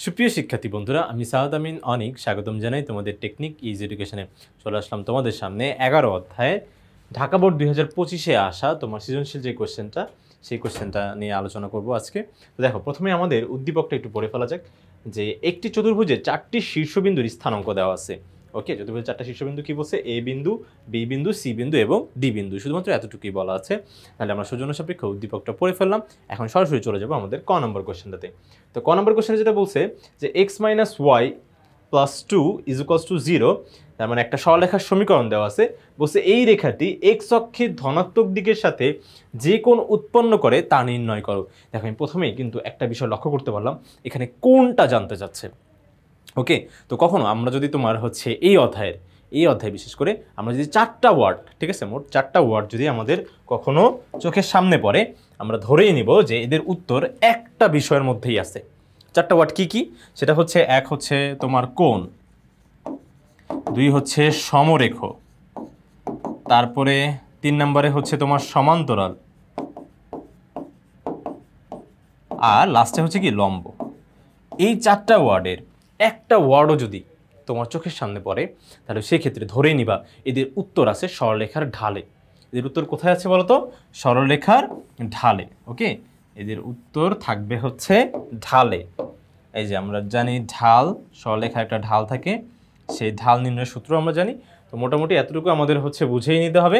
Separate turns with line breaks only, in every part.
সুপ্রিয় শিক্ষার্থী বন্ধুরা, আমি সাহাদ আমিন অনিক স্বাগতম জানাই তোমাদের টেকনিক ইজ এডুকেশনে। চলে আসলাম তোমাদের সামনে 11 অধ্যায়ে ঢাকা বোর্ড 2025-এ আসা তোমার সৃজনশীল যে কোশ্চেনটা, সেই কোশ্চেনটা নিয়ে আলোচনা করব আজকে। তো দেখো, প্রথমে আমাদের উদ্দীপকটা একটু পড়ে ফেলা যাক। যে একটি চতুর্ভুজে 4টি শীর্ষবিন্দুর স্থানাঙ্ক দেওয়া আছে। ওকে, চতুর্ভুজের 4টা শীর্ষবিন্দু কি বলছে? এ বিন্দু, বি বিন্দু, সি বিন্দু এবং ডি বিন্দু, শুধুমাত্র এতটুকুই বলা আছে। তাহলে আমরা সৌজন্য সাপেক্ষ উদ্দীপকটা পড়ে ফেললাম। এখন সরাসরি চলে যাবো আমাদের ক নম্বর কোশ্চেনটাতে। তো ক নম্বর কোশ্চেনে যেটা বলছে যে x minus Y plus 2 is equals to 0, তার মানে একটা সরলরেখার সমীকরণ দেওয়া আছে। বলছে এই রেখাটি এক্স অক্ষের ধনাত্মক দিকের সাথে যে কোণ উৎপন্ন করে তা নির্ণয় করো। দেখো, আমি প্রথমেই কিন্তু একটা বিষয় লক্ষ্য করতে পারলাম, এখানে কোণটা জানতে চাচ্ছে। ওকে, তো কখনো আমরা যদি তোমার হচ্ছে এই অধ্যায় বিশেষ করে আমরা যদি 4টা ওয়ার্ড, ঠিক আছে, মোট 4টা ওয়ার্ড যদি আমাদের কখনো চোখের সামনে পড়ে, আমরা ধরেই নিব যে এদের উত্তর একটা বিষয়ের মধ্যেই আছে। 4টা ওয়ার্ড কি কি? সেটা হচ্ছে, এক হচ্ছে তোমার কোণ, 2 হচ্ছে সমরেখ, তারপরে 3 নম্বরে হচ্ছে তোমার সমান্তরাল, আর লাস্টে হচ্ছে কি লম্ব। এই 4টা ওয়ার্ডের একটা ওয়ার্ডও যদি তোমার চোখের সামনে পড়ে, তাহলে সেক্ষেত্রে ধরেই নিবা এদের উত্তর আছে সরলরেখার ঢালে। এদের উত্তর কোথায় আছে বলো তো? সরলরেখার ঢালে। ওকে, এদের উত্তর থাকবে হচ্ছে ঢালে। এই যে আমরা জানি ঢাল, সরলরেখার একটা ঢাল থাকে, সেই ঢাল নির্ণয়ের সূত্র আমরা জানি। তো মোটামুটি এতটুকু আমাদের হচ্ছে বুঝেই নিতে হবে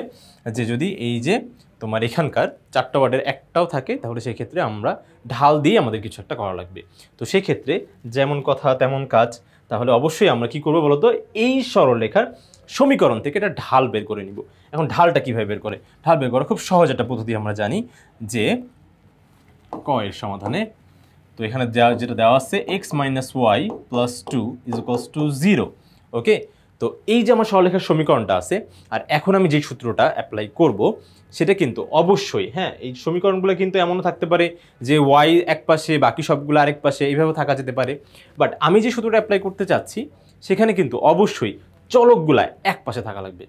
যে যদি এই যে তোমার এখানকার 4টা ওয়ার্ডের একটাও থাকে, তাহলে সেই ক্ষেত্রে আমরা ঢাল দিয়ে আমাদের কিছু একটা করা লাগবে। তো সেই ক্ষেত্রে যেমন কথা তেমন কাজ। তাহলে অবশ্যই আমরা কি করবো বলতো? এই সরলরেখার সমীকরণ থেকে এটা ঢাল বের করে নিব। এখন ঢালটা কিভাবে বের করে? ঢাল বের করা খুব সহজ একটা পদ্ধতি আমরা জানি, যে ক এর সমাধানে। তো এখানে যেটা দেওয়া আছে X minus Y plus 2 is equals to 0। Okay, তো এই যে আমার সরলরেখার সমীকরণটা আছে, আর এখন আমি যে সূত্রটা অ্যাপ্লাই করব সেটা কিন্তু অবশ্যই, হ্যাঁ, এই সমীকরণগুলো কিন্তু এমনও থাকতে পারে যে ওয়াই এক পাশে বাকি সবগুলো আরেক পাশে, এইভাবে থাকা যেতে পারে। বাট আমি যে সূত্রটা অ্যাপ্লাই করতে চাচ্ছি সেখানে কিন্তু অবশ্যই চলকগুলা এক পাশে থাকা লাগবে।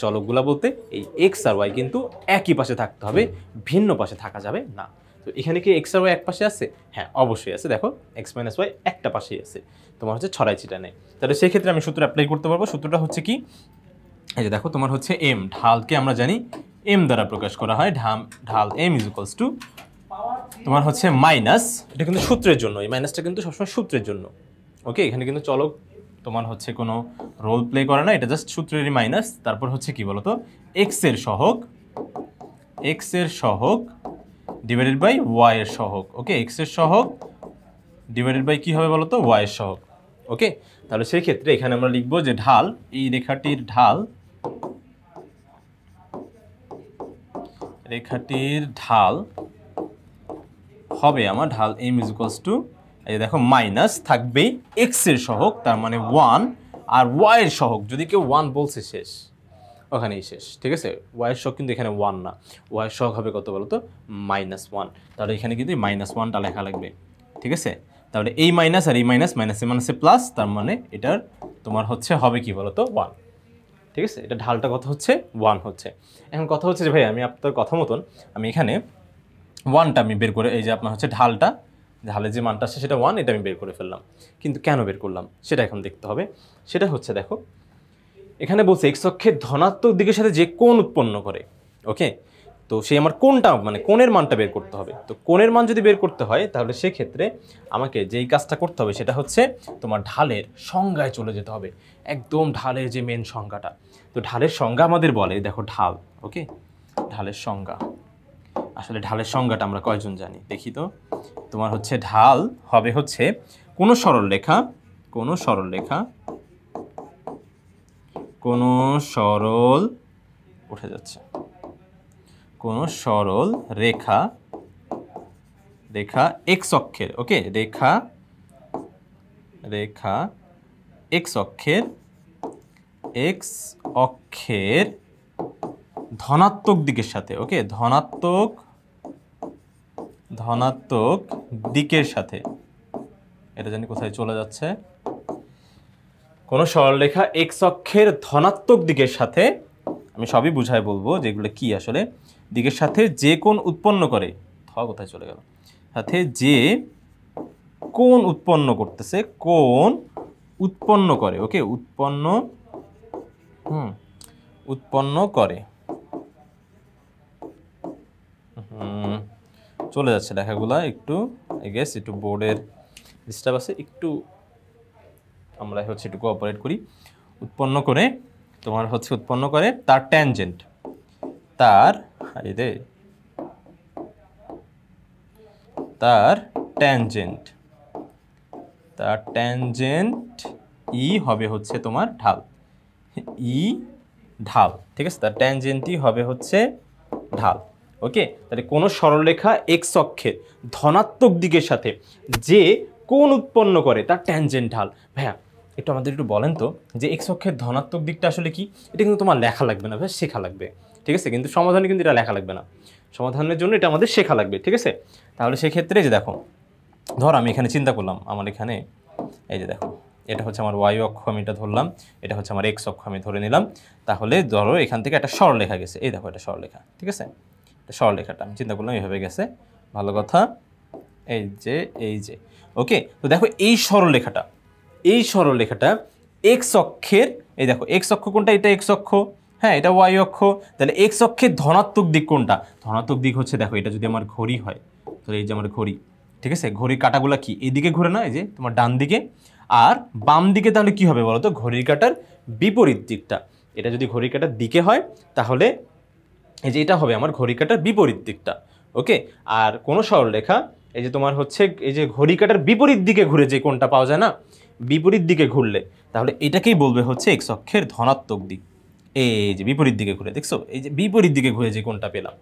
চলকগুলা বলতে এই এক্স আর ওয়াই কিন্তু একই পাশে থাকতে হবে, ভিন্ন পাশে থাকা যাবে না। তো এখানে কি এক্স আর ওয়াই এক পাশে আছে? হ্যাঁ, অবশ্যই আছে। দেখো, এক্স মাইনাস ওয়াই একটা পাশেই আছে, তোমার হচ্ছে ছড়াই ছিটা নেই। তাহলে সেই ক্ষেত্রে আমি সূত্র অ্যাপ্লাই করতে পারবো। সূত্রটা হচ্ছে কি? এই যে দেখো, তোমার হচ্ছে এম, ঢালকে আমরা জানি এম দ্বারা প্রকাশ করা হয়। ঢাল এম ইজ ইকুয়ালস টু তোমার হচ্ছে মাইনাস, এটা কিন্তু সূত্রের জন্য, এই মাইনাসটা কিন্তু সবসময় সূত্রের জন্য। ওকে, এখানে কিন্তু চলক তোমার হচ্ছে কোনো রোল প্লে করে না, এটা জাস্ট সূত্রেরই মাইনাস। তারপর হচ্ছে কি বলতো? এক্স এর সহগ ডিভাইডেড বাই ওয়াই এর সহগ। ওকে, এক্স এর সহগ ডিভাইডেড বাই কি হবে বলতো? ওয়াই এর সহগ। ওকে, তাহলে সেই ক্ষেত্রে এখানে আমরা লিখবো যে ঢাল, এই রেখাটির ঢাল হবে আমার ঢাল এম ইজ ইকুয়ালস টু, এই দেখো মাইনাস থাকবেই এক্স এর সহগ, তার মানে 1, আর ওয়াই এর সহগ যদি কেউ 1 বলছে শেষ, ওখানেই শেষ। ঠিক আছে, ওয়াই এর সহগ কিন্তু এখানে 1 না, ওয়াই এর সহগ হবে কত বলতো? -1। তাহলে এখানে কিন্তু -1টা লেখা লাগবে। ঠিক আছে, তাহলে এই মাইনাস আর এই মাইনাস, মাইনাসে মাইনাসে প্লাস, তার মানে এটার তোমার হচ্ছে হবে কি বলতো? 1। ঠিক আছে, এটা ঢালটা কত হচ্ছে? 1 হচ্ছে। এখন কথা হচ্ছে যে ভাই, আমি আপনার কথা মতন আমি এখানে 1টা আমি বের করে, এই যে আপনার হচ্ছে ঢালের যে মানটা আসছে সেটা 1, এটা আমি বের করে ফেললাম। কিন্তু কেন বের করলাম সেটা এখন দেখতে হবে। সেটা হচ্ছে, দেখো এখানে বলছে এক্স অক্ষের ধনাত্মক দিকের সাথে যে কোণ উৎপন্ন করে। ওকে, তো সেই আমার কোণটা, মানে কোণের মানটা বের করতে হবে। তো কোণের মান যদি বের করতে হয়, তাহলে সেক্ষেত্রে আমাকে যেই কাজটা করতে হবে সেটা হচ্ছে তোমার ঢালের সংজ্ঞায় চলে যেতে হবে, একদম ঢালের যে মেন সংজ্ঞাটা। তো ঢালের সংজ্ঞা আমাদের বলে, দেখো ঢাল, ওকে, ঢালের সংজ্ঞা, আসলে ঢালের সংজ্ঞাটা আমরা কয়জন জানি দেখি তো। তোমার হচ্ছে ঢাল হবে হচ্ছে কোনো সরলরেখা উঠে যাচ্ছে, কোনো সরল রেখা এক্স অক্ষের, ওকে, রেখা এক্স অক্ষের ধনাত্মক দিকের সাথে, ওকে, ধনাত্মক দিকের সাথে, এটা জানি কোথায় চলে যাচ্ছে, কোনো সরলরেখা এক্স অক্ষের ধনাত্মক দিকের সাথে, আমি সবই বুঝায় বলবো যেগুলো কি আসলে, দিকের সাথে যে কোণ উৎপন্ন করে, কোথায় চলে গেল, সাথে যে কোণ উৎপন্ন করতেছে, কোণ উৎপন্ন করে। ওকে, উৎপন্ন করে। চলে যাচ্ছে লেখাগুলা একটু, আই গেস একটু বোর্ডের ডিস্টার্ব আছে, একটু আমরা হচ্ছে একটু কোঅপারেট করি। উৎপন্ন করে, তোমার হচ্ছে উৎপন্ন করে তার ট্যানজেন্ট, তার ট্যানজেন্ট ই হবে হচ্ছে তোমার ঢাল, ই ঢাল, ঠিক আছে। তার ট্যানজেন্টই হবে হচ্ছে ঢাল। ওকে, তাহলে কোনো সরলরেখা এক্স অক্ষের ধনাত্মক দিকের সাথে যে কোণ উৎপন্ন করে তার ট্যানজেন্ট ঢাল। ভাইয়া একটু আমাদের একটু বলেন তো যে এক্স অক্ষের ধনাত্মক দিকটা আসলে কি? এটা কিন্তু তোমার লেখা লাগবে না ভাই, শেখা লাগবে, ঠিক আছে। কিন্তু সমাধানে কিন্তু এটা লেখা লাগবে না, সমাধানের জন্য এটা আমাদের শেখা লাগবে, ঠিক আছে। তাহলে সেক্ষেত্রে যে দেখো, ধর আমি এখানে চিন্তা করলাম, আমার এখানে এই যে দেখো, এটা হচ্ছে আমার ওয়াই অক্ষ, আমি এটা ধরলাম, এটা হচ্ছে আমার এক্স অক্ষ আমি ধরে নিলাম। তাহলে ধরো এখান থেকে একটা সরলরেখা গেছে, এই দেখো এটা সরলরেখা, ঠিক আছে। সরলরেখাটা আমি চিন্তা করলাম এইভাবে গেছে, ভালো কথা। এই যে ওকে, তো দেখো এই সরলরেখাটা এক্স অক্ষের, এই দেখো এক্স অক্ষ কোনটা? এটা এক্স অক্ষ, হ্যাঁ এটা ওয়াই অক্ষ। তাহলে এক্স অক্ষের ধনাত্মক দিক কোনটা? ধনাত্মক দিক হচ্ছে, দেখো এটা যদি আমার ঘড়ি হয়, তাহলে এই যে আমার ঘড়ি, ঠিক আছে। ঘড়ির কাঁটাগুলো কি এদিকে ঘুরে না, এই যে তোমার ডান দিকে, আর বাম দিকে তাহলে কি হবে বলো তো? ঘড়ির কাঁটার বিপরীত দিকটা। এটা যদি ঘড়ির কাঁটার দিকে হয় তাহলে এই যে এটা হবে আমার ঘড়ির কাঁটার বিপরীত দিকটা। ওকে, আর কোনো সরলরেখা এই যে তোমার হচ্ছে এই যে ঘড়ির কাঁটার বিপরীত দিকে ঘুরে যে কোণটা পাওয়া যায় না, বিপরীত দিকে ঘুরলে, তাহলে এটাকেই বলবে হচ্ছে এক্স অক্ষের ধনাত্মক দিক। এই যে বিপরীত দিকে ঘুরে, দেখছো এই যে বিপরীত দিকে ঘুরে যে কোণটা পেলাম,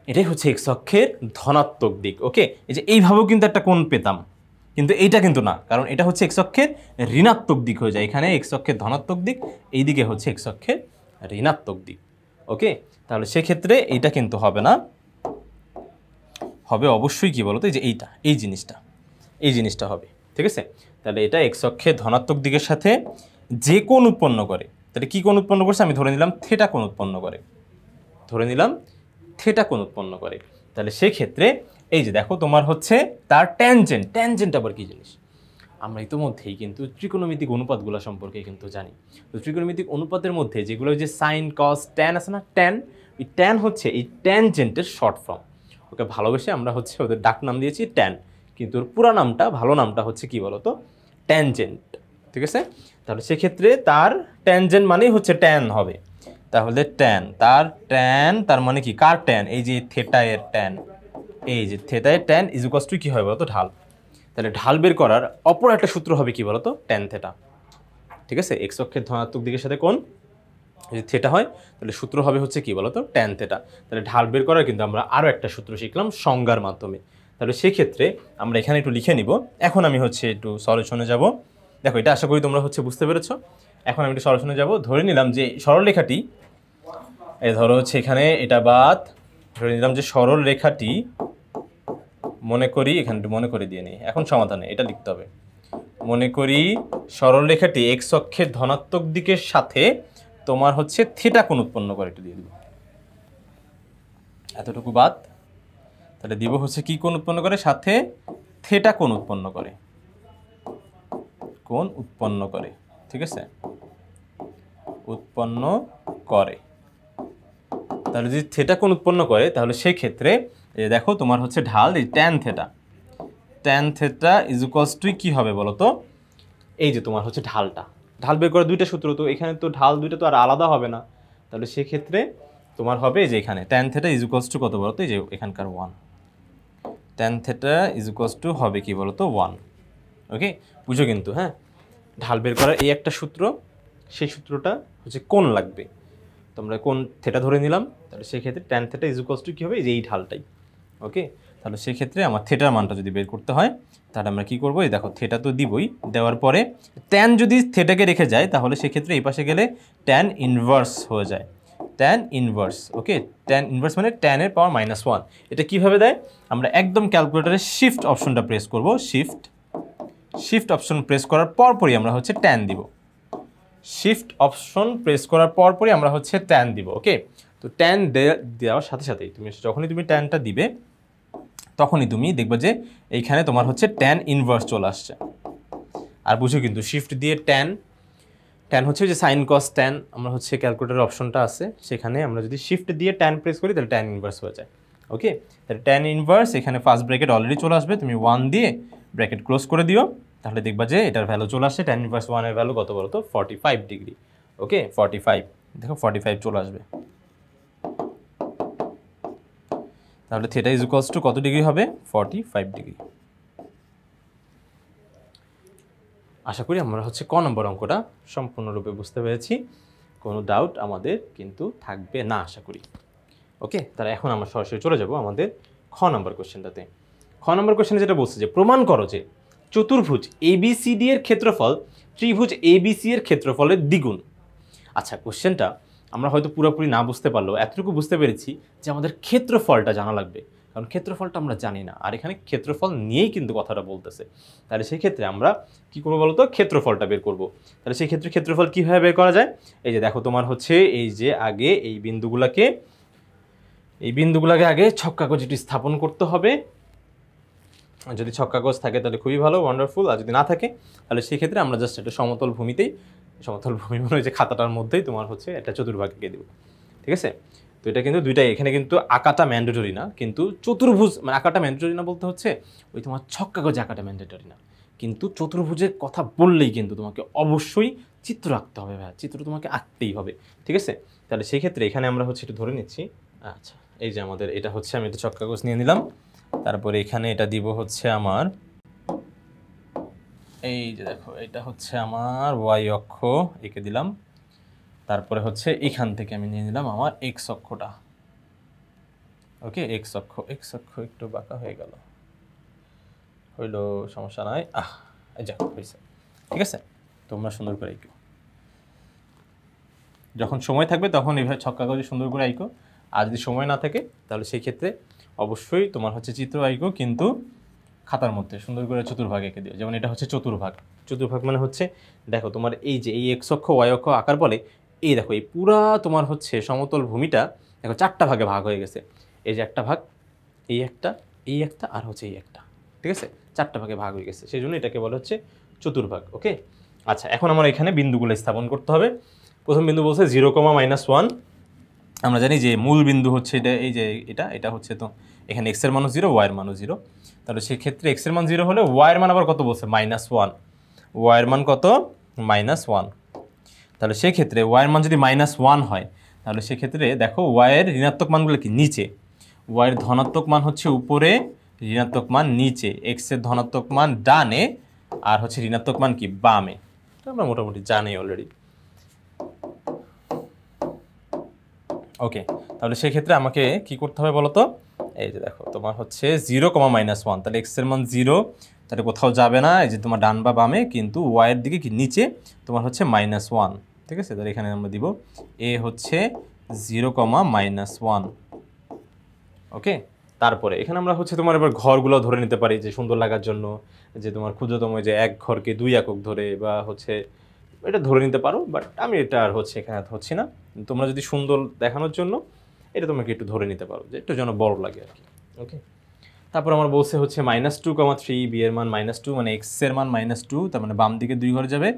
এটাই হচ্ছে এক্স অক্ষের ধনাত্মক দিক। ওকে, এই যে এইভাবেও কিন্তু একটা কোণ পেতাম, কিন্তু এইটা কিন্তু না, কারণ এটা হচ্ছে এক্স অক্ষের ঋণাত্মক দিক হয়ে যায়। এখানে এক্স অক্ষের ধনাত্মক দিক, এইদিকে হচ্ছে এক্স অক্ষের ঋণাত্মক দিক। ওকে, তাহলে সেক্ষেত্রে এইটা কিন্তু হবে না, হবে অবশ্যই কি বলতো, এই যে এইটা, এই জিনিসটা হবে, ঠিক আছে। তাহলে এটা এক্স অক্ষের ধনাত্মক দিকের সাথে যে কোণ উৎপন্ন করে, তাহলে কি কোণ উৎপন্ন করছে? আমি ধরে নিলাম থিটা কোণ উৎপন্ন করে, তাহলে সেক্ষেত্রে এই যে দেখো তোমার হচ্ছে তার ট্যানজেন্ট আবার কি জিনিস? আমরা ইতিমধ্যেই কিন্তু ত্রিকোণমিতিক অনুপাতগুলো সম্পর্কে কিন্তু জানি। তো ত্রিকোণমিতিক অনুপাতের মধ্যে যেগুলো যে সাইন কস ট্যান আছে না, এই ট্যান হচ্ছে এই ট্যানজেন্টের শর্ট ফর্ম। ওকে, ভালোবেসে আমরা হচ্ছে ওদের ডাক নাম দিয়েছি ট্যান, কিন্তু ওর পুরা নামটা, ভালো নামটা হচ্ছে কি বলতো? ট্যানজেন্ট, ঠিক আছে। তাহলে সেক্ষেত্রে তার ট্যানজেন্ট মানেই হচ্ছে ট্যান হবে। তাহলে তার মানে কি? কার ট্যান? এই যে থেটা এর ট্যান, এই যে থেটা এর ট্যান ইজ ইকুয়ালস টু কি হয় বলতো? ঢাল। তাহলে ঢাল বের করার অপর একটা সূত্র হবে কি বলতো? ট্যান থেটা, ঠিক আছে। এক্স অক্ষের ধনাত্মক দিকের সাথে কোণ যদি থেটা হয়, তাহলে সূত্র হবে হচ্ছে কি বলতো? Tan theta. তাহলে ঢাল বের করার কিন্তু আমরা আরও একটা সূত্র শিখলাম সংজ্ঞার মাধ্যমে। তাহলে সেক্ষেত্রে আমরা এখানে একটু লিখে নিব। এখন আমি হচ্ছে একটু সলিউশনে যাব। দেখো এটা আশা করি তোমরা হচ্ছে বুঝতে পেরেছো। এখন আমি একটু সলিউশনে যাব। ধরে নিলাম যে সরলরেখাটি, এই ধরো হচ্ছে এখানে এটা বাদ, ধরে নিলাম যে সরলরেখাটি, মনে করি এখানে মনে করে দিয়ে নিই, এখন সমাধানে এটা লিখতে হবে। মনে করি সরলরেখাটি এক্স অক্ষের ধনাত্মক দিকের সাথে তোমার হচ্ছে থিটা কোণ উৎপন্ন করে, একটু দিয়ে দিব, এতটুকু বাদ। তাহলে দিব হচ্ছে কি কোণ উৎপন্ন করে? সাথে থিটা কোণ উৎপন্ন করে, ঠিক আছে, উৎপন্ন করে। তাহলে যদি থিটা কোণ উৎপন্ন করে, তাহলে সেই ক্ষেত্রে এই দেখো তোমার হচ্ছে ঢাল, এই tan theta is equals to কি হবে বলো তো? এই যে তোমার হচ্ছে ঢাল বের করার দুইটা সূত্র, তো এখানে তো ঢাল দুইটা তো আর আলাদা হবে না। তাহলে সেক্ষেত্রে তোমার হবে যে এখানে tan theta is equals two কত বলো তো? এই যে এখানকার 1, tan theta is equals two হবে কি বলো তো? 1। ওকে, বুঝো কিন্তু, হ্যাঁ। ঢাল বের করার এই একটা সূত্র, সেই সূত্রটা হচ্ছে কোণ লাগবে, তোমরা কোণ থেটা ধরে নিলাম। তাহলে সেক্ষেত্রে tan theta is equals to কী হবে? এই ঢালটাই। ওকে, তাহলে সেক্ষেত্রে আমার থেটার মানটা যদি বের করতে হয়, তাহলে আমরা কী করবো? এই দেখো থেটা তো দিবই, দেওয়ার পরে ট্যান যদি থেটাকে রেখে যায়, তাহলে সেক্ষেত্রে এই পাশে গেলে ট্যান ইনভার্স হয়ে যায়, ট্যান ইনভার্স। ওকে, ট্যান ইনভার্স মানে ট্যানের পাওয়ার -1। এটা কীভাবে দেয়? আমরা একদম ক্যালকুলেটারে শিফট অপশনটা প্রেস করব, শিফট অপশন প্রেস করার পরপরই আমরা হচ্ছে ট্যান দিব, শিফট অপশন প্রেস করার পরপরই আমরা হচ্ছে ট্যান দিব। ওকে, তো ট্যান দেওয়ার সাথে সাথেই যখনই তুমি ট্যানটা দিবে, তখনই তুমি দেখবে যে এইখানে তোমার হচ্ছে ট্যান ইনভার্স চলে আসছে। আর বুঝো কিন্তু শিফট দিয়ে ট্যান, ট্যান হচ্ছে যে সাইন কস ট্যান, আমরা হচ্ছে ক্যালকুলেটরের অপশনটা আছে সেখানে আমরা যদি শিফট দিয়ে ট্যান প্রেস করি তাহলে ট্যান ইনভার্স হয়ে যায়। ওকে, তাহলে ট্যান ইনভার্স এখানে ফার্স্ট ব্র্যাকেট অলরেডি চলে আসবে, তুমি 1 দিয়ে ব্র্যাকেট ক্লোজ করে দিও, তাহলে দেখবা যে এটার ভ্যালু চলে আসছে। ট্যান ইনভার্স 1 এর ভ্যালু কত বলো তো 45 ডিগ্রি। ওকে 45, দেখো 45 চলে আসবে। তাহলে থিটা ইজ ইকুয়ালস টু কত ডিগ্রি হবে 45 ডিগ্রি। আশা করি আমরা হচ্ছে ক নম্বর অঙ্কটা সম্পূর্ণরূপে বুঝতে পেরেছি, কোনো ডাউট আমাদের কিন্তু থাকবে না আশা করি। ওকে, তাহলে এখন আমরা সরাসরি চলে যাব আমাদের খ নম্বর কোশ্চেনটাতে। খ নম্বর কোশ্চেনে যেটা বলছে যে প্রমাণ করো যে চতুর্ভুজ এবিসিডি এর ক্ষেত্রফল ত্রিভুজ এবিসি এর ক্ষেত্রফলের দ্বিগুণ। আচ্ছা, কোশ্চেনটা আমরা হয়তো পুরোপুরি না বুঝতে পারলেও এতটুকু বুঝতে পেরেছি যে আমাদের ক্ষেত্রফলটা জানা লাগবে, কারণ ক্ষেত্রফলটা আমরা জানি না, আর এখানে ক্ষেত্রফল নিয়েই কিন্তু কথাটা বলতেছে। তাহলে সেই ক্ষেত্রে আমরা কী করবো বলতো, ক্ষেত্রফলটা বের করব। তাহলে সেই ক্ষেত্রে ক্ষেত্রফল কীভাবে বের করা যায়, এই যে দেখো তোমার হচ্ছে এই যে আগে এই বিন্দুগুলোকে আগে ছক কাগজটি স্থাপন করতে হবে। যদি ছক কাগজ থাকে তাহলে খুবই ভালো, ওয়ান্ডারফুল, আর যদি না থাকে তাহলে সেই ক্ষেত্রে আমরা জাস্ট একটা সমতল ভূমিতেই, সমতল ভূমি মানে যে খাতাটার মধ্যেই তোমার হচ্ছে একটা চতুর্ভাগ এঁকে দেবো। ঠিক আছে, তো এটা কিন্তু দুইটাই, এখানে কিন্তু আঁকাটা ম্যান্ডেটরি না, কিন্তু চতুর্ভুজ মানে আঁকাটা ম্যান্ডেটরি না বলতে হচ্ছে ওই তোমার ছক কাগজে আঁকাটা ম্যান্ডেটরি না, কিন্তু চতুর্ভুজের কথা বললেই কিন্তু তোমাকে অবশ্যই চিত্র আঁকতে হবে ভাই, চিত্র তোমাকে আঁকতেই হবে। ঠিক আছে, তাহলে সেই ক্ষেত্রে এখানে আমরা হচ্ছে একটু ধরে নিচ্ছি। আচ্ছা, এই যে আমাদের এটা হচ্ছে, আমি একটা ছক কাগজ নিয়ে নিলাম, তারপরে এখানে এটা দিব হচ্ছে আমার, এই যে দেখো এটা হচ্ছে আমার ওয়াই অক্ষ এঁকে দিলাম, তারপরে হচ্ছে এখান থেকে আমি নিয়ে নিলাম আমার এক্স অক্ষটা। ওকে, এক্স অক্ষ একটু বাঁকা হয়ে গেল, হইলো সমস্যা নাই, যাক হয়েছে। ঠিক আছে, তোমরা সুন্দর করে আঁকো, যখন সময় থাকবে তখন এইভাবে ছক কাগজে সুন্দর করে আঁকো, আর যদি সময় না থাকে তাহলে সেই ক্ষেত্রে অবশ্যই তোমার হচ্ছে চিত্র আঁকো, কিন্তু খাতার মধ্যে সুন্দর করে চতুর্ভাগ এঁকে দিও। যেমন এটা হচ্ছে চতুর্ভাগ, চতুর্ভাগ মানে হচ্ছে দেখো তোমার এই যে এই এক্স অক্ষ ওয়াই অক্ষ আঁকার বলে, এই দেখো এই পুরা তোমার হচ্ছে সমতল ভূমিটা দেখো 4টা ভাগে ভাগ হয়ে গেছে। এই যে একটা ভাগ, এই একটা, এই একটা, আর হচ্ছে এই একটা। ঠিক আছে, 4টা ভাগে ভাগ হয়ে গেছে, সেই জন্য এটাকে বলা হচ্ছে চতুর্ভাগ। ওকে, আচ্ছা, এখন আমার এখানে বিন্দুগুলো স্থাপন করতে হবে। প্রথম বিন্দু বলছে 0,-1। আমরা জানি যে মূল বিন্দু হচ্ছে এটা, এই যে এটা হচ্ছে, তো এখানে এক্সের মানও 0, ওয়াইয়ের মানও 0। তাহলে সেক্ষেত্রে এক্সের মান 0 হলে ওয়াইয়ের মান আবার কত বলছে -1, ওয়াইয়ের মান কত -1। তাহলে সেক্ষেত্রে ওয়াইয়ের মান যদি -1 হয় তাহলে সেক্ষেত্রে দেখো ওয়াইয়ের ঋণাত্মক মানগুলো কি নিচে, ওয়াইয়ের ধনাত্মক মান হচ্ছে উপরে, ঋণাত্মক মান নিচে, এক্সের ধনাত্মক মান ডানে, আর হচ্ছে ঋণাত্মক মান কি বামে। এটা আমরা মোটামুটি জানি অলরেডি। ওকে, তাহলে সেক্ষেত্রে আমাকে কি করতে হবে বলো তো, এই যে দেখো তোমার হচ্ছে 0,-1, তাহলে এক্সের মান 0, তাহলে কোথাও যাবে না, এই যে তোমার ডান বা বামে, কিন্তু ওয়াইয়ের দিকে কি নিচে তোমার হচ্ছে -1। ঠিক আছে, তাহলে এখানে আমরা দিব এ হচ্ছে 0,-1। ওকে, তারপরে এখানে আমরা হচ্ছে তোমার এবার ঘরগুলো ধরে নিতে পারি যে সুন্দর লাগার জন্য, যে তোমার ক্ষুদ্রতম যে এক ঘরকে 2 একক ধরে, বা হচ্ছে এটা ধরে নিতে পারো, বাট আমি এটা আর হচ্ছে এখানে হচ্ছে না। তোমরা যদি সুন্দর দেখানোর জন্য এটা তোমাকে একটু ধরে নিতে পারো, যে একটু যেন বড় লাগে আর কি। ওকে, তারপর আমার বলছে হচ্ছে -2,3, বি এর মান -2 মানে এক্স এর মান -2, তার মানে বাম দিকে 2 ঘরে যাবে,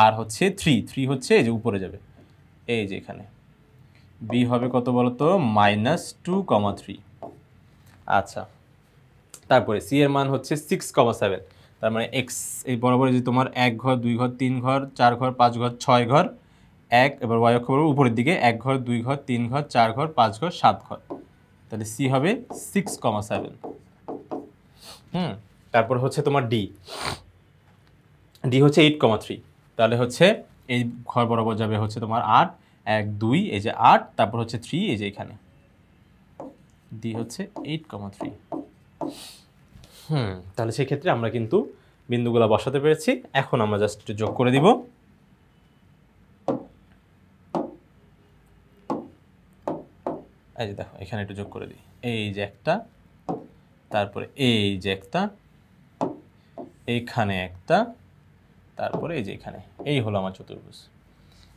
আর হচ্ছে 3 হচ্ছে এই যে উপরে যাবে, এই যে এখানে বি হবে কত বলতো -2,3। আচ্ছা, তারপরে সি এর মান হচ্ছে 6,7, তার মানে এক্স এই বরাবর যে তোমার 1 ঘর 2 ঘর 3 ঘর 4 ঘর 5 ঘর 6 ঘর 1, এবার ওয়াই অক্ষ বরাবর উপরের দিকে 1 ঘর 2 ঘর 3 ঘর 4 ঘর 5 ঘর 7 ঘর, তাহলে সি হবে 6,7। তারপর হচ্ছে তোমার ডি হচ্ছে 8,3, তাহলে হচ্ছে এই ঘর বরাবর যাবে হচ্ছে তোমার 8, 1 2, এই যে 8, তারপর হচ্ছে 3, এই যে এখানে ডি হচ্ছে 8,3। তাহলে সেক্ষেত্রে আমরা কিন্তু বিন্দুগুলো বসাতে পেরেছি। এখন আমরা জাস্ট একটু যোগ করে দিব। এই যে দেখো এখানে একটু যোগ করে দিই, এই যে একটা, তারপরে এই যে একটা, এইখানে একটা, তারপরে এই যে এখানে, এই হলো আমার চতুর্ভুজ।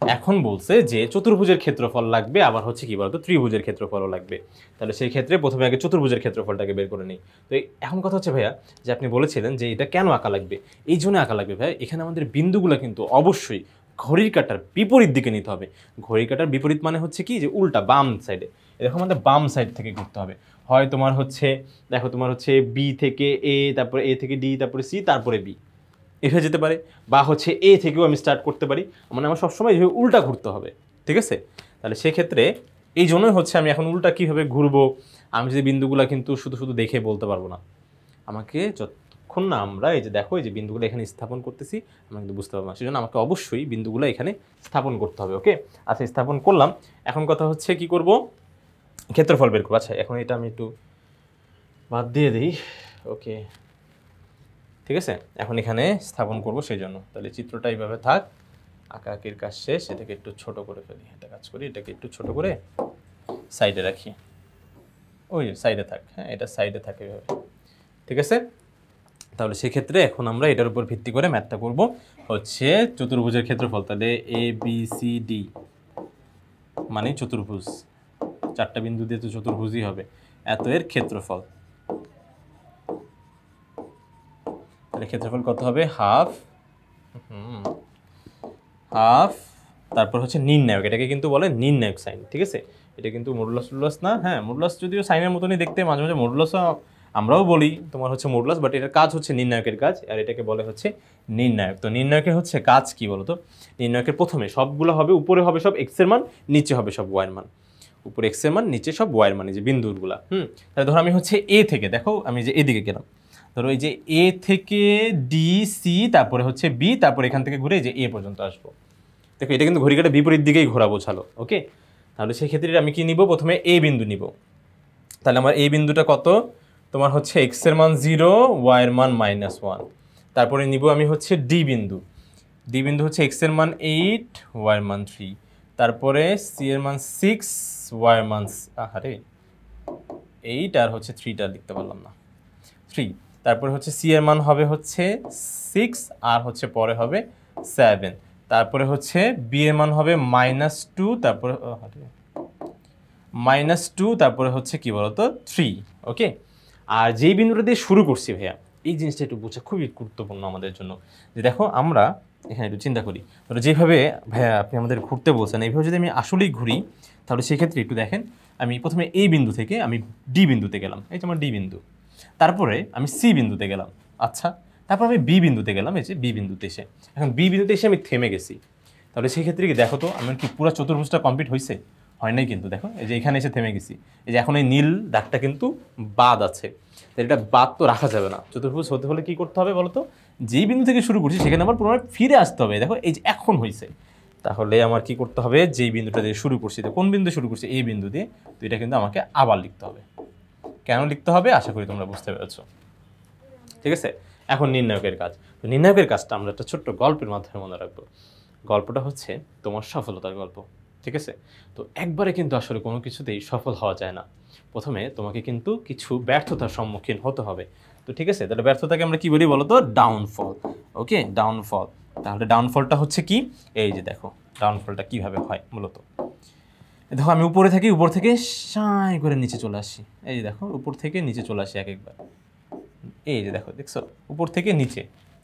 এখন বলছে যে চতুর্ভুজের ক্ষেত্রফল লাগবে, আবার হচ্ছে কি বলতো ত্রিভুজের ক্ষেত্রফলও লাগবে। তাহলে সেই ক্ষেত্রে প্রথমে আগে চতুর্ভুজের ক্ষেত্রফলটাকে বের করে নিই। তো এখন কথা হচ্ছে ভাইয়া যে আপনি বলেছিলেন যে এটা কেন আঁকা লাগবে, এই জন্য আঁকা লাগবে ভাইয়া, এখানে আমাদের বিন্দুগুলো কিন্তু অবশ্যই ঘড়ির কাঁটার বিপরীত দিকে নিতে হবে। ঘড়ির কাঁটার বিপরীত মানে হচ্ছে কি যে উল্টা, বাম সাইডে। দেখো আমাদের বাম সাইড থেকে করতে হবে। হয় তোমার হচ্ছে দেখো তোমার হচ্ছে বি থেকে এ, তারপরে এ থেকে ডি, তারপরে সি, তারপরে বি, এভাবে যেতে পারে। বা হচ্ছে এ থেকেও আমি স্টার্ট করতে পারি, মানে আমার সবসময় এইভাবে উল্টা ঘুরতে হবে, ঠিক আছে? তাহলে সেক্ষেত্রে এই জন্যই হচ্ছে আমি এখন উল্টা কীভাবে ঘুরবো, আমি যদি বিন্দুগুলো কিন্তু শুধু শুধু দেখে বলতে পারবো না, আমাকে যতক্ষণ না আমরা এই যে দেখো এই যে বিন্দুগুলো এখানে স্থাপন করতেছি আমরা কিন্তু বুঝতে পারবো না, সেজন্য আমাকে অবশ্যই বিন্দুগুলো এখানে স্থাপন করতে হবে। ওকে, আচ্ছা স্থাপন করলাম। এখন কথা হচ্ছে কি করব, ক্ষেত্রফল বের করবো। আচ্ছা এখন এটা আমি একটু বাদ দিয়ে দিই। ওকে ঠিক আছে, এখন এখানে স্থাপন করব সেই জন্য। তাহলে চিত্রটা এইভাবে থাক, আঁকাআঁকির কাজ শেষ, এটাকে একটু ছোট করে ফেলি। এটা কাজ করি, এটাকে একটু ছোট করে সাইডে রাখি, ওই সাইডে থাক, হ্যাঁ এটা সাইডে থাকে এভাবে, ঠিক আছে? তাহলে সেক্ষেত্রে এখন আমরা এটার উপর ভিত্তি করে ম্যাথটা করব হচ্ছে চতুর্ভুজের ক্ষেত্রফল। তাহলে এ বি সি ডি মানে চতুর্ভুজ, চারটা বিন্দু দিয়ে তো চতুর্ভুজই হবে, এত এর ক্ষেত্রফল। তাহলে ক্ষেত্রফল কত হবে, হাফ হাফ, তারপর হচ্ছে নির্ণায়ক, এটাকে কিন্তু বলে নির্ণায়ক সাইন, ঠিক আছে? এটা কিন্তু মডুলাস টুডুলাস না, হ্যাঁ মডুলাস যদিও সাইনের মতনই দেখতে, মাঝে মাঝে মডুলাসও আমরাও বলি তোমার হচ্ছে মডুলাস, বাট এটার কাজ হচ্ছে নির্ণায়কের কাজ, আর এটাকে বলে হচ্ছে নির্ণায়ক। তো নির্ণায়কের হচ্ছে কাজ কি বলতো, নির্ণায়কের প্রথমে সবগুলো হবে, উপরে হবে সব এক্স এর মান, নিচে হবে সব ওয়াই এর মান। উপরে এক্স এর মান, নিচে সব ওয়াই এর মান, এই যে বিন্দুগুলা। তাহলে ধরো আমি হচ্ছে এ থেকে, দেখো আমি যে এদিকে গেলাম, ধরো এই যে এ থেকে ডি সি, তারপরে হচ্ছে বি, তারপরে এখান থেকে ঘুরে এই যে এ পর্যন্ত আসবো। দেখো এটা কিন্তু ঘড়িকাটা বিপরীত দিকেই ঘোরা বোঝালো। ওকে, তাহলে সেই ক্ষেত্রে আমি কি নিব, প্রথমে এ বিন্দু নিব। তাহলে আমার এই বিন্দুটা কত, তোমার হচ্ছে এক্স এর মান 0, ওয়াই এর মান -1। তারপরে নিব আমি হচ্ছে ডি বিন্দু। ডি বিন্দু হচ্ছে এক্স এর মান 8, ওয়াই এর মান 3। তারপরে সি এর মান 6, ওয়াই এর মান আরে 8 আর হচ্ছে 3টা লিখতে পারলাম না, 3। তারপরে হচ্ছে সি এর মান হবে হচ্ছে 6 আর হচ্ছে পরে হবে 7। তারপরে হচ্ছে বি এর মান হবে -2, তারপরে -2, তারপরে হচ্ছে কি বলতো 3। ওকে, আর যেই বিন্দুটা দিয়ে শুরু করছি ভাইয়া, এই জিনিসটা একটু বোঝা খুবই গুরুত্বপূর্ণ আমাদের জন্য। যে দেখো আমরা এখানে একটু চিন্তা করি, ধরো যেভাবে ভাইয়া আপনি আমাদের ঘুরতে বলছেন, এইভাবে যদি আমি আসলেই ঘুরি, তাহলে সেক্ষেত্রে একটু দেখেন, আমি প্রথমে এই বিন্দু থেকে আমি ডি বিন্দুতে গেলাম, এই যে আমার ডি বিন্দু, তারপরে আমি সি বিন্দুতে গেলাম, আচ্ছা তারপর আমি বি বিন্দুতে গেলাম, এই যে বি বিন্দুতে এসে, এখন বি বিন্দুতে এসে আমি থেমে গেছি। তাহলে সেক্ষেত্রে কি দেখো তো আমার কি পুরো চতুর্ভুজটা কমপ্লিট হয়েছে? হয় নাই কিন্তু, দেখো এই যে এখানে এসে থেমে গেছি, এই যে এখন এই নীল দাগটা কিন্তু বাদ আছে, তাহলে এটা বাদ তো রাখা যাবে না। চতুর্ভুজ হতে হলে কি করতে হবে বলো তো, যেই বিন্দু থেকে শুরু করছি সেখানে আমার পুনরায় ফিরে আসতে হবে। দেখো এই যে এখন হয়েছে, তাহলে আমার কি করতে হবে, যেই বিন্দুটা দিয়ে শুরু করছি, তো কোন বিন্দু শুরু করছি, এই বিন্দু দিয়ে, তো এটা কিন্তু আমাকে আবার লিখতে হবে। কেন লিখতে হবে আশা করি তোমরা বুঝতে পেরেছো, ঠিক আছে? এখন নির্ণায়কের কাজ, তো নির্ণায়কের কাজটা আমরা একটা ছোট্ট গল্পের মাধ্যমে মনে রাখবো। গল্পটা হচ্ছে তোমার সফলতার গল্প, ঠিক আছে? তো একবারে কিন্তু আসলে কোনো কিছুতেই সফল হওয়া যায় না, প্রথমে তোমাকে কিন্তু কিছু ব্যর্থতার সম্মুখীন হতে হবে। তো ঠিক আছে, তাহলে ব্যর্থতাকে আমরা কি বলি বলো তো, ডাউনফল। ওকে, ডাউনফল। তাহলে ডাউনফলটা হচ্ছে কি, এই যে দেখো ডাউনফলটা কিভাবে হয় মূলত, দেখো আমি উপরে থাকি, উপর থেকে সাঁই করে নিচে চলে আসি, এই যে দেখো উপর থেকে নিচে চলে আসি এক একবার, এই যে দেখো দেখছো উপর থেকে নিচে,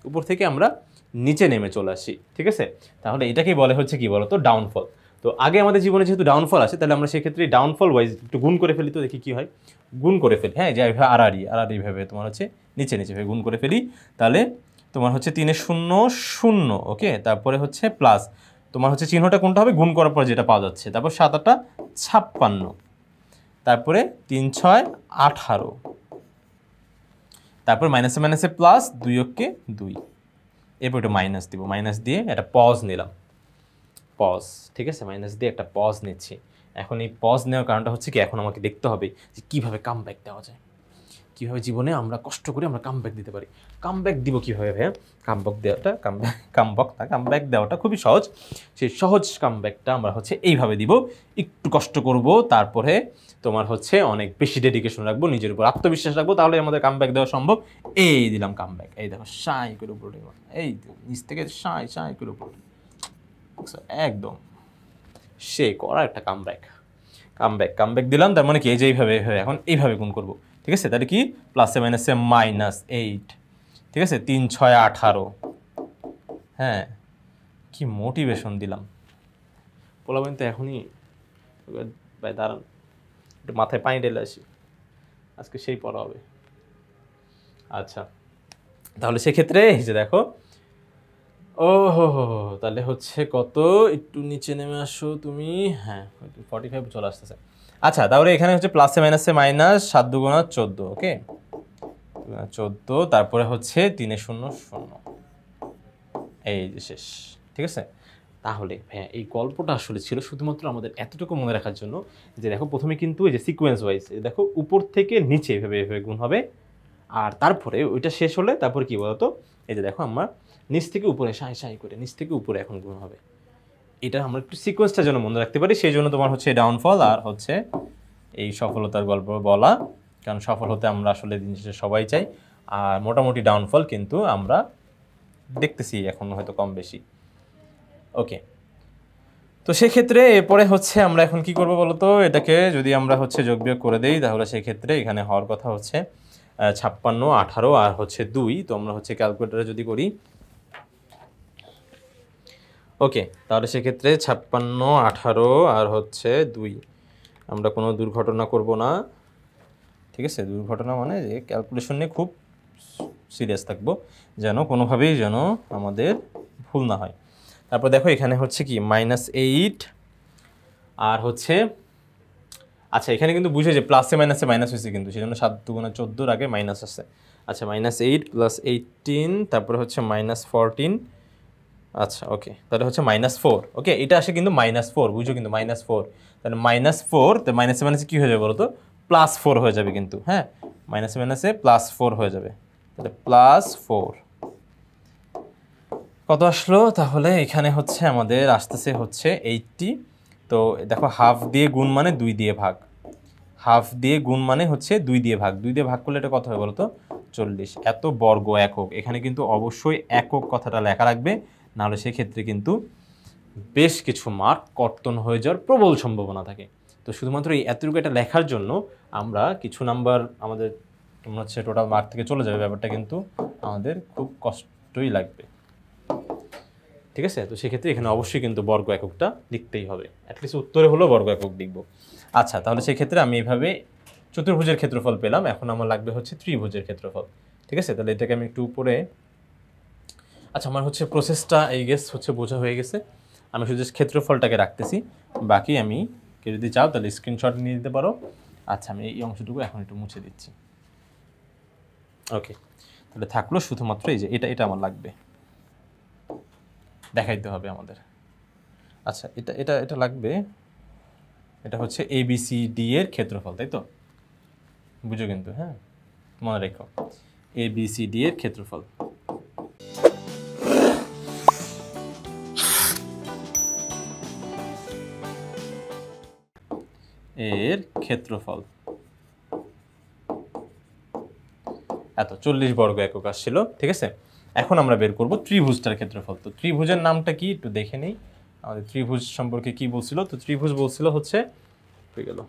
উপর থেকে আমরা নিচে নেমে চলে আসি, ঠিক আছে? তাহলে এটাকেই বলে হচ্ছে কি বলতো, ডাউনফল। তো আগে আমাদের জীবনে যেহেতু ডাউনফল আসে, তাহলে আমরা সেক্ষেত্রে ডাউনফল ওয়াইজ একটু গুণ করে ফেলি, তো দেখি কি হয়, গুণ করে ফেলি, হ্যাঁ যে এইভাবে আড়াআড়ি ভাবে তোমার হচ্ছে নিচে নিচে ভাবে গুণ করে ফেলি। তাহলে তোমার হচ্ছে 3 এ 0 0, ওকে, তারপরে হচ্ছে প্লাস, তোমার হচ্ছে চিহ্নটা কোনটা হবে, গুণ করার পর যেটা পাওয়া যাচ্ছে, তারপর 7 8 56, তারপরে 3 6 18, তারপর মাইনাসে মাইনাসে প্লাস, 2 অক্ষে 2, এরপর একটু মাইনাস দিব, মাইনাস দিয়ে একটা পজ নিলাম, পজ, ঠিক আছে? মাইনাস দিয়ে একটা পজ নিচ্ছি। এখন এই পজ নেওয়ার কারণটা হচ্ছে কি, এখন আমাকে দেখতে হবে যে কীভাবে কামব্যাক দেওয়া যায়, কীভাবে জীবনে আমরা কষ্ট করে আমরা কামব্যাক দিতে পারি। কামব্যাক দিব কীভাবে ভাইয়া, কামব্যাক দেওয়াটা খুবই সহজ। সেই সহজ কামব্যাকটা আমরা হচ্ছে এইভাবে দিব, একটু কষ্ট করব, তারপরে তোমার হচ্ছে অনেক বেশি ডেডিকেশন রাখবো, নিজের উপর আত্মবিশ্বাস রাখবো, তাহলে আমাদের কামব্যাক দেওয়া সম্ভব। এই দিলাম কামব্যাক, এই দেখো সাই করে উপরে, এই নিচ থেকে সাই করে উপরে, একদম সে করা একটা কামব্যাক দিলাম, তার মানে কি এই যে এইভাবে এখন এইভাবে গুণ করব, ঠিক আছে? তাহলে কি প্লাসে মাইনাসে -8, ঠিক আছে? 3 6 18, হ্যাঁ কি মোটিভেশন দিলাম পোলাবেন তো এখনই। ভাই দাঁড়ান, একটু মাথায় পানি ঢেলে আসি, আজকে সেই পড়া হবে। আচ্ছা তাহলে সেক্ষেত্রে এই যে দেখো, ও হো হো, তাহলে হচ্ছে কত, একটু নিচে নেমে আসো তুমি, হ্যাঁ 45 চলে আসতেছে। আচ্ছা তাহলে এখানে হচ্ছে প্লাসে মাইনাসে -7 × 14, ওকে 14, তারপরে হচ্ছে 3 0 0, এই যে শেষ, ঠিক আছে? তাহলে হ্যাঁ এই গল্পটা আসলে ছিল শুধুমাত্র আমাদের এতটুকু মনে রাখার জন্য যে দেখো প্রথমে কিন্তু এই যে সিকোয়েন্স ওয়াইজ দেখো উপর থেকে নিচে এভাবে গুণ হবে, আর তারপরে ওইটা শেষ হলে তারপর কি বলতো, এই যে দেখো আমরা নিচ থেকে উপরে সাই করে নিচ থেকে উপরে এখন গুণ হবে। এটা আমরা একটু সিকোয়েন্সটা যেন মনে রাখতে পারি, সেই জন্য তোমার হচ্ছে ডাউনফল আর হচ্ছে এই সফলতার গল্প বলা, কারণ সফল হতে আমরা আসলে দিন শেষে সবাই চাই, আর মোটামুটি ডাউনফল কিন্তু আমরা দেখতেছি এখন হয়তো কম বেশি। ওকে, তো সেক্ষেত্রে এরপরে হচ্ছে আমরা এখন কি করবো বলতো, এটাকে যদি আমরা হচ্ছে যোগ বিয়োগ করে দেই তাহলে সেক্ষেত্রে এখানে হওয়ার কথা হচ্ছে 56 18 আর হচ্ছে 2, তো আমরা হচ্ছে ক্যালকুলেটারে যদি করি, ওকে তাহলে সেক্ষেত্রে 56 18 আর হচ্ছে 2, আমরা কোনো দুর্ঘটনা করব না, ঠিক আছে? দুর্ঘটনা মানে যে ক্যালকুলেশন নিয়ে খুব সিরিয়াস থাকবো, যেন কোনোভাবেই যেন আমাদের ভুল না হয়। তারপর দেখো এখানে হচ্ছে কি -8 আর হচ্ছে, আচ্ছা এখানে কিন্তু বুঝে যে প্লাসে মাইনাসে মাইনাস হয়েছে, কিন্তু সেই জন্য 7 × 14 আগে মাইনাস আছে। আচ্ছা -8 + 18, তারপরে হচ্ছে -14, আচ্ছা ওকে তাহলে হচ্ছে -4, ওকে এটা আসে কিন্তু -4, বুঝো কিন্তু -4, তাহলে -4, তো মাইনাসে মাইনাসে কী হয়ে যাবে বলো তো, +4 হয়ে যাবে কিন্তু, হ্যাঁ মাইনাসে মাইনাসে +4 হয়ে যাবে, তাহলে +4 কত আসলো, তাহলে এখানে হচ্ছে আমাদের আসতেছে হচ্ছে 80, তো দেখো হাফ দিয়ে গুণ মানে 2 দিয়ে ভাগ, হাফ দিয়ে গুণ মানে হচ্ছে 2 দিয়ে ভাগ, 2 দিয়ে ভাগ করলে এটা কত হয় বলো তো 40, এত বর্গ একক, এখানে কিন্তু অবশ্যই একক কথাটা লেখা রাখবে, নাহলে সেক্ষেত্রে কিন্তু বেশ কিছু মার্ক কর্তন হয়ে যাওয়ার প্রবল সম্ভাবনা থাকে। তো শুধুমাত্র এই এতটুকু এটা লেখার জন্য আমরা কিছু নাম্বার আমাদের মনে হচ্ছে টোটাল মার্ক থেকে চলে যাবে, ব্যাপারটা কিন্তু আমাদের খুব কষ্টই লাগবে, ঠিক আছে? তো সেক্ষেত্রে এখানে অবশ্যই কিন্তু বর্গ এককটা লিখতেই হবে, অ্যাটলিস্ট উত্তরে হলেও বর্গ একক লিখব। আচ্ছা তাহলে সেক্ষেত্রে আমি এইভাবে চতুর্ভুজের ক্ষেত্রফল পেলাম, এখন আমার লাগবে হচ্ছে ত্রিভুজের ক্ষেত্রফল, ঠিক আছে? তাহলে এটাকে আমি একটু উপরে, আচ্ছা আমার হচ্ছে প্রসেসটা এই হচ্ছে বোঝা হয়ে গেছে, আমি শুধু ক্ষেত্রফলটাকে রাখতেছি, বাকি আমি কেউ যদি চাও তাহলে স্ক্রিনশট নিয়ে দিতে পারো। আচ্ছা আমি এই অংশটুকু এখন একটু মুছে দিচ্ছি, ওকে তাহলে থাকলো শুধুমাত্র এই যে এটা আমার লাগবে, দেখাইতে হবে আমাদের। আচ্ছা এটা লাগবে, এটা হচ্ছে ABCD এর ক্ষেত্রফল, তাই তো? বুঝো কিন্তু, হ্যাঁ মনে রেখো ABCD এর ক্ষেত্রফল। এর ক্ষেত্রফল এত 40 বর্গ একক আসছিল, ঠিক আছে? এখন আমরা বের করব ত্রিভুজটার ক্ষেত্রফল। তো ত্রিভুজের নামটা কি একটু দেখে নেই, আমাদের ত্রিভুজ সম্পর্কে কি বলছিল, তো ত্রিভুজ বলছিল হচ্ছে, হয়ে গেল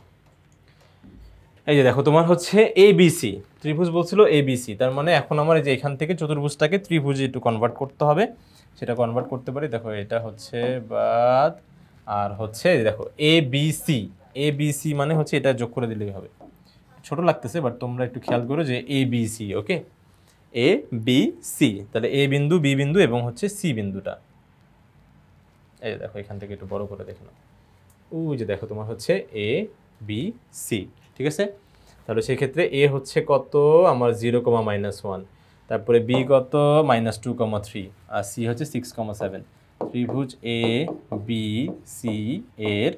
এই যে দেখো তোমার হচ্ছে ABC, ত্রিভুজ বলছিল ABC, তার মানে এখন আমার এই যে এখান থেকে চতুর্ভুজটাকে ত্রিভুজে একটু কনভার্ট করতে হবে, সেটা কনভার্ট করতে পারি, দেখো এটা হচ্ছে বাদ, আর হচ্ছে দেখো ABC মানে হচ্ছে এটা যোগ করে দিলেই হবে, ছোট লাগতেছে বাট তোমরা একটু খেয়াল করো যে ABC, ওকে ABC, তাহলে A বিন্দু B বিন্দু এবং হচ্ছে C বিন্দুটা, এই দেখো এখান থেকে একটু বড় করে দেখো না, ওই যে দেখো তোমার হচ্ছে ABC, ঠিক আছে? তাহলে সেক্ষেত্রে A হচ্ছে কত আমার 0, -1, তারপরে B কত -2, 3, আর C হচ্ছে 6, 7, ত্রিভুজ ABC এর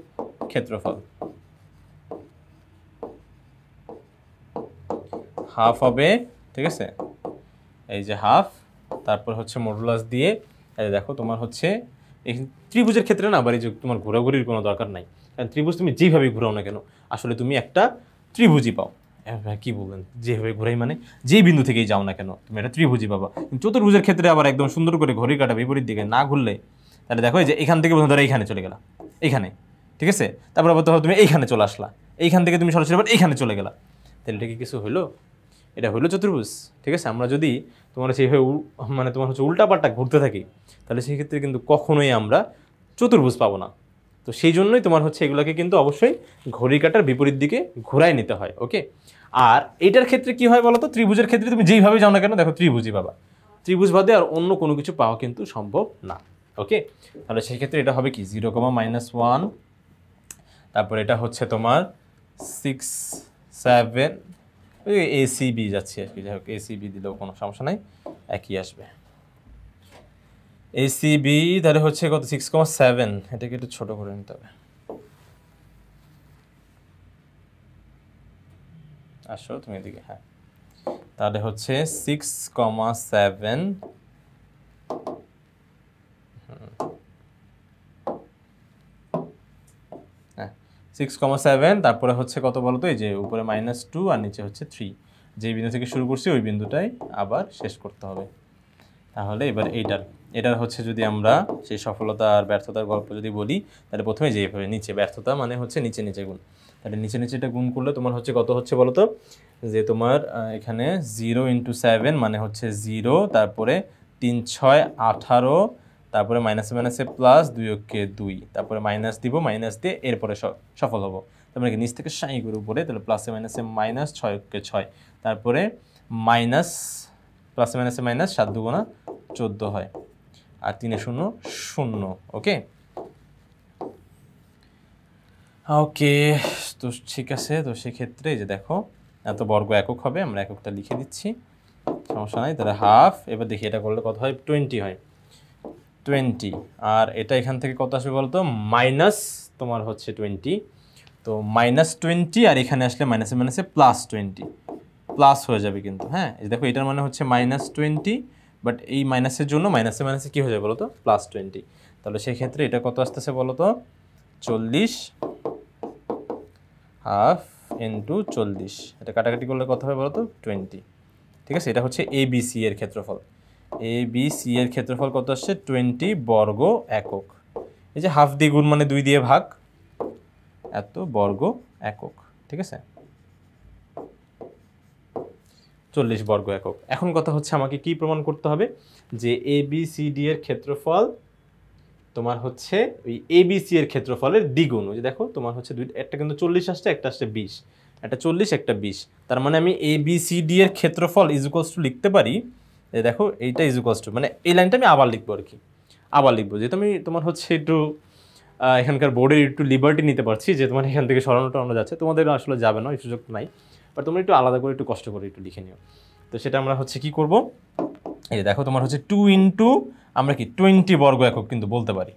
ক্ষেত্রফল হাফ হবে, ঠিক আছে? এই যে হাফ, তারপর হচ্ছে মডুলাস দিয়ে, এই দেখো তোমার হচ্ছে এই ত্রিভুজের ক্ষেত্রে না আবার এই যে তোমার ঘোরাঘুরির কোনো দরকার নাই, কারণ ত্রিভুজ তুমি যেভাবে ঘুরাও না কেন আসলে তুমি একটা ত্রিভুজই পাও। কি বলবেন যেভাবে ঘুরাই মানে যেই বিন্দু থেকেই যাও না কেন তুমি একটা ত্রিভুজই পাবা। চতুর্ভুজের ক্ষেত্রে আবার একদম সুন্দর করে ঘড়ি কাটা বিপরীত দিকে না ঘুরলে, তাহলে দেখো এই যে এখান থেকে ধরো এইখানে চলে গেলাম, এইখানে ঠিক আছে? তারপর আবার ধরো তুমি এইখানে চলে আসলা, এইখান থেকে তুমি সরাসরি আবার এইখানে চলে গেলা, তাহলে এটা কি কিছু হলো? এটা হলো চতুর্ভুজ। ঠিক আছে, আমরা যদি তোমার সেইভাবে মানে তোমার হচ্ছে উল্টাপাল্টা ঘুরতে থাকি, তাহলে সেই ক্ষেত্রে কিন্তু কখনোই আমরা চতুর্ভুজ পাবো না। তো সেই জন্যই তোমার হচ্ছে এগুলোকে কিন্তু অবশ্যই ঘড়ির কাঁটার বিপরীত দিকে ঘোরায় নিতে হয়। ওকে, আর এইটার ক্ষেত্রে কি হয় বলো তো, ত্রিভুজের ক্ষেত্রে তুমি যেইভাবে যাও না কেন, দেখো ত্রিভুজই পাবা, ত্রিভুজ বাদে আর অন্য কোনো কিছু পাওয়া কিন্তু সম্ভব না। ওকে, তাহলে সেই ক্ষেত্রে এটা হবে কি 0,-1, তারপর এটা হচ্ছে তোমার 6, 7, ওই ACB যাচ্ছে আর কি, যাই হোক ACB দিলেও কোনো সমস্যা নাই, একই আসবে। ACB তাহলে হচ্ছে কত 6,7, এটাকে একটু ছোট করে নিতে হবে। আসো তুমি এদিকে, হ্যাঁ, তাহলে হচ্ছে 6,7, হ্যাঁ 6,7, তারপরে হচ্ছে কত বলতো, এই যে উপরে -2 আর নিচে হচ্ছে 3, যে বিন্দু থেকে শুরু করছি ওই বিন্দুটাই আবার শেষ করতে হবে। তাহলে এবার এটার হচ্ছে যদি আমরা সেই সফলতা আর ব্যর্থতার গল্প যদি বলি, তাহলে প্রথমে যেভাবে নিচে ব্যর্থতা মানে হচ্ছে নিচে নিচে গুণ, তাহলে নিচে নিচে এটা গুণ করলে তোমার হচ্ছে কত হচ্ছে বলো তো, যে তোমার এখানে 0 × 7 মানে হচ্ছে 0, তারপরে 3, 6, 18, তারপরে মাইনাসে মাইনাসে প্লাস 2 × 2, তারপরে মাইনাস দিব, মাইনাস দিয়ে এরপরে সফল হবো, তারপরে নিচ থেকে সাই করে উপরে, তাহলে প্লাসে মাইনাসে মাইনাস, 6 × 6, তারপরে মাইনাস প্লাসে মাইনাসে মাইনাস, 7 × 2 = 14 হয়, আর 3 × 0 = 0। ওকে ওকে, তো ঠিক আছে। তো সেক্ষেত্রে যে দেখো এত বর্গ একক হবে, আমরা এককটা লিখে দিচ্ছি, সমস্যা নাই। তাহলে হাফ, এবার দেখি এটা করলে কত হয়, 20 হয়, 20, আর এটা এখান থেকে কত আসবে বলতো, মাইনাস তোমার হচ্ছে 20, তো -20, আর এখানে আসলে মাইনাসে মাইনাসে +20, প্লাস হয়ে যাবে কিন্তু, হ্যাঁ এই দেখো এটার মানে হচ্ছে -20, বাট এই মাইনাসের জন্য মাইনাসে মাইনাসে কী হয়ে যাবে বলো তো, +20, তাহলে সেক্ষেত্রে এটা কত আসতেছে বলো তো, 40, হাফ ইন্টু 40, এটা কাটাকাটি করলে কত হবে বলো তো, 20। ঠিক আছে, এটা হচ্ছে ABC এর ক্ষেত্রফল, ABC এর ক্ষেত্রফল কত আসছে, 20 বর্গ একক। এই যে হাফ দিয়ে গুণ মানে 2 দিয়ে ভাগ, এত বর্গ একক। ঠিক আছে, 40 বর্গ একক। এখন কথা হচ্ছে আমাকে কি প্রমাণ করতে হবে, যে ABCD এর ক্ষেত্রফল তোমার হচ্ছে ওই ABC এর ক্ষেত্রফলের দ্বিগুণ। ওই যে দেখো তোমার হচ্ছে একটা কিন্তু 40 আসছে, একটা আসছে 20, একটা 40 একটা 20, তার মানে আমি ABCD এর ক্ষেত্রফল ইকুয়ালস টু লিখতে পারি, দেখো এইটা ইকুয়ালস টু, মানে এই লাইনটা আমি আবার লিখবো আর কি, আবার লিখবো, যেহেতু আমি তোমার হচ্ছে একটু এখানকার বোর্ডের একটু লিবার্টি নিতে পারছি, যে তোমার এখান থেকে সরানো টরানো যাচ্ছে, তোমাদের আসলে যাবে না, এই সুযোগ নাই, বাট তোমরা একটু আলাদা করে একটু কষ্ট করে একটু লিখে নিও। তো সেটা আমরা হচ্ছে কি করব, এই দেখো তোমার হচ্ছে 2 × আমরা কি 20 বর্গ একক কিন্তু বলতে পারি।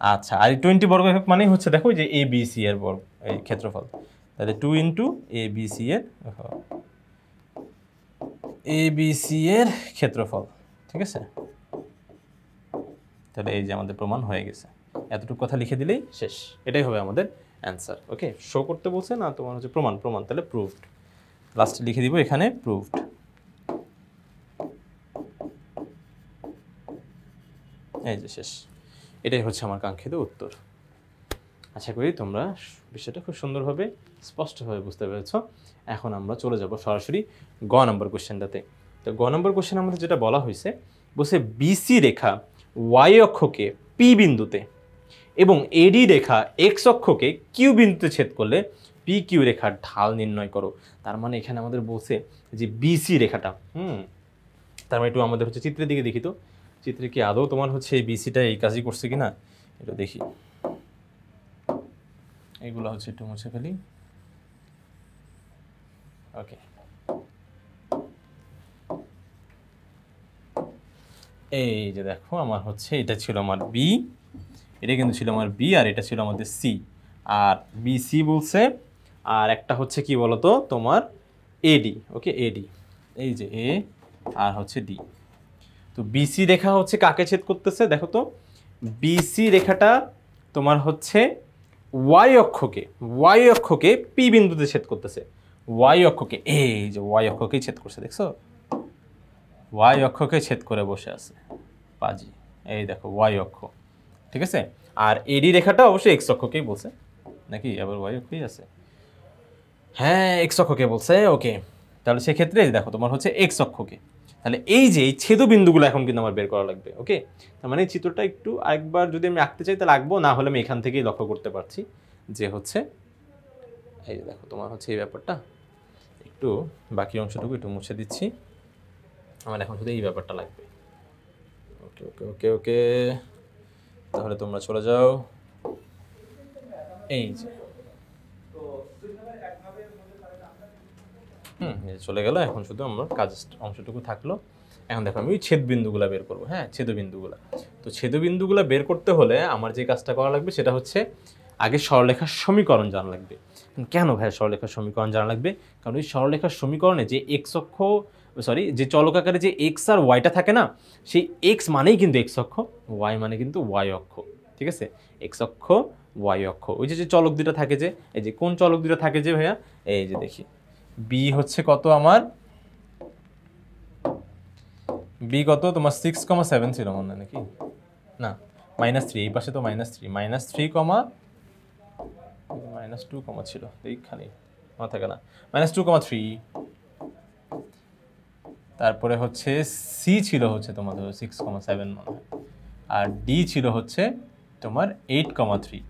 আচ্ছা, আর 20 বর্গ একক মানে হচ্ছে দেখো যে ABC এর বর্গ এই ক্ষেত্রফল, তাহলে 2 × ABC এর ক্ষেত্রফল। ঠিক আছে, তাহলে এই যে আমাদের প্রমাণ হয়ে গেছে, এতটুকু কথা লিখে দিলেই শেষ, এটাই হবে আমাদের অ্যান্সার। ওকে, শো করতে বলছে না তোমার হচ্ছে প্রমাণ, তাহলে প্রুভড, লাস্টে লিখে দিব এখানে প্রুভড। এই যে শেষ, এটাই হচ্ছে আমার কাঙ্ক্ষিত উত্তর। আশা করি তোমরা বিষয়টা খুব সুন্দরভাবে স্পষ্টভাবে বুঝতে পেরেছ। এখন আমরা চলে যাব সরাসরি গ নম্বর কোশ্চেনটাতে। তো গ নম্বর কোশ্চেন আমাদের যেটা বলা হয়েছে, বলছে বিসি রেখা ওয়াই অক্ষকে পি বিন্দুতে এবং এডি রেখা এক্স অক্ষকে কিউ বিন্দুতে ছেদ করলে পি কিউ রেখার ঢাল নির্ণয় করো। তার মানে এখানে আমাদের বলছে যে বিসি রেখাটা, তার মানে একটু আমাদের হচ্ছে চিত্রের দিকে দেখি, তো চিত্রে কি আদৌ তোমার হচ্ছে এই বিসিটা এই কাজই করছে কিনা এটা দেখি। এগুলো হচ্ছে একটু মুছে ফেলি। ওকে, এই যে দেখো আমার হচ্ছে এটা ছিল আমার বি, এটা কিন্তু ছিল আমার বি, আর এটা ছিল আমাদের সি, আর বিসি বলছে, আর একটা হচ্ছে কি বলতো তোমার এডি। ওকে, এডি, এই যে এ আর হচ্ছে ডি। তো বিসি রেখা হচ্ছে কাকে ছেদ করতেছে, দেখো তো বিসি রেখাটা তোমার হচ্ছে ওয়াই অক্ষকে পি বিন্দুতে ছেদ করতেছে, ওয়াই অক্ষকে, এই যে ওয়াই অক্ষকেই ছেদ করছে, দেখছো ওয়াই অক্ষকে ছেদ করে বসে আছে পাজি, এই দেখো ওয়াই অক্ষ। ঠিক আছে। আর এডি রেখাটা অবশ্যই এক্স অক্ষকেই বলছে, নাকি আবার ওয়াই অক্ষই আছে? হ্যাঁ, এক্স অক্ষকে বলছে। ওকে, তাহলে সেক্ষেত্রে দেখো তোমার হচ্ছে এক্স অক্ষকে, তাহলে এই যে এই ছেদবিন্দুগুলো এখন কিন্তু আমার বের করা লাগবে। ওকে, তার মানে চিত্রটা একটু আরেকবার যদি আমি আঁকতে চাই তাহলে আঁকবো, না হলে আমি এখান থেকেই লক্ষ্য করতে পারছি যে হচ্ছে এই যে দেখো তোমার হচ্ছে এই ব্যাপারটা, একটু বাকি অংশটুকু একটু মুছে দিচ্ছি, আমার এখন শুধু এই ব্যাপারটা লাগবে। ওকে ওকে ওকে ওকে, তাহলে তোমরা চলে যাও এই যে চলে গেল। এখন শুধু আমার কাজ অংশটুকু থাকলো। এখন দেখো আমি ওই ছেদবিন্দুগুলো বের করবো। হ্যাঁ, ছেদবিন্দুগুলো, তো ছেদবিন্দুগুলো বের করতে হলে আমার যে কাজটা করা লাগবে সেটা হচ্ছে আগে সরলরেখার সমীকরণ জানা লাগবে। কেন ভাই সরলরেখার সমীকরণ জানা লাগবে? কারণ ওই সরলরেখার সমীকরণে যে এক্স অক্ষ, সরি, যে চলক আকারে যে এক্স আর ওয়াইটা থাকে না, সেই এক্স মানেই কিন্তু এক্স অক্ষ, ওয়াই মানে কিন্তু ওয়াই অক্ষ। ঠিক আছে, এক্স অক্ষ ওয়াই অক্ষ। ওই যে চলক দুটো থাকে, যে এই যে কোন চলক দুটো থাকে যে ভাইয়া, এই যে দেখি বি হচ্ছে কত আমার, বি কত তোমার 6,7 ছিল মনে হয়, নাকি না -3, এই পাশে তো -3, -2, ছিল এইখানে, মনে থাকে না, -2,3। তারপরে হচ্ছে সি ছিল হচ্ছে তোমার 6,7 মনে হয়, আর ডি ছিল হচ্ছে তোমার 8,3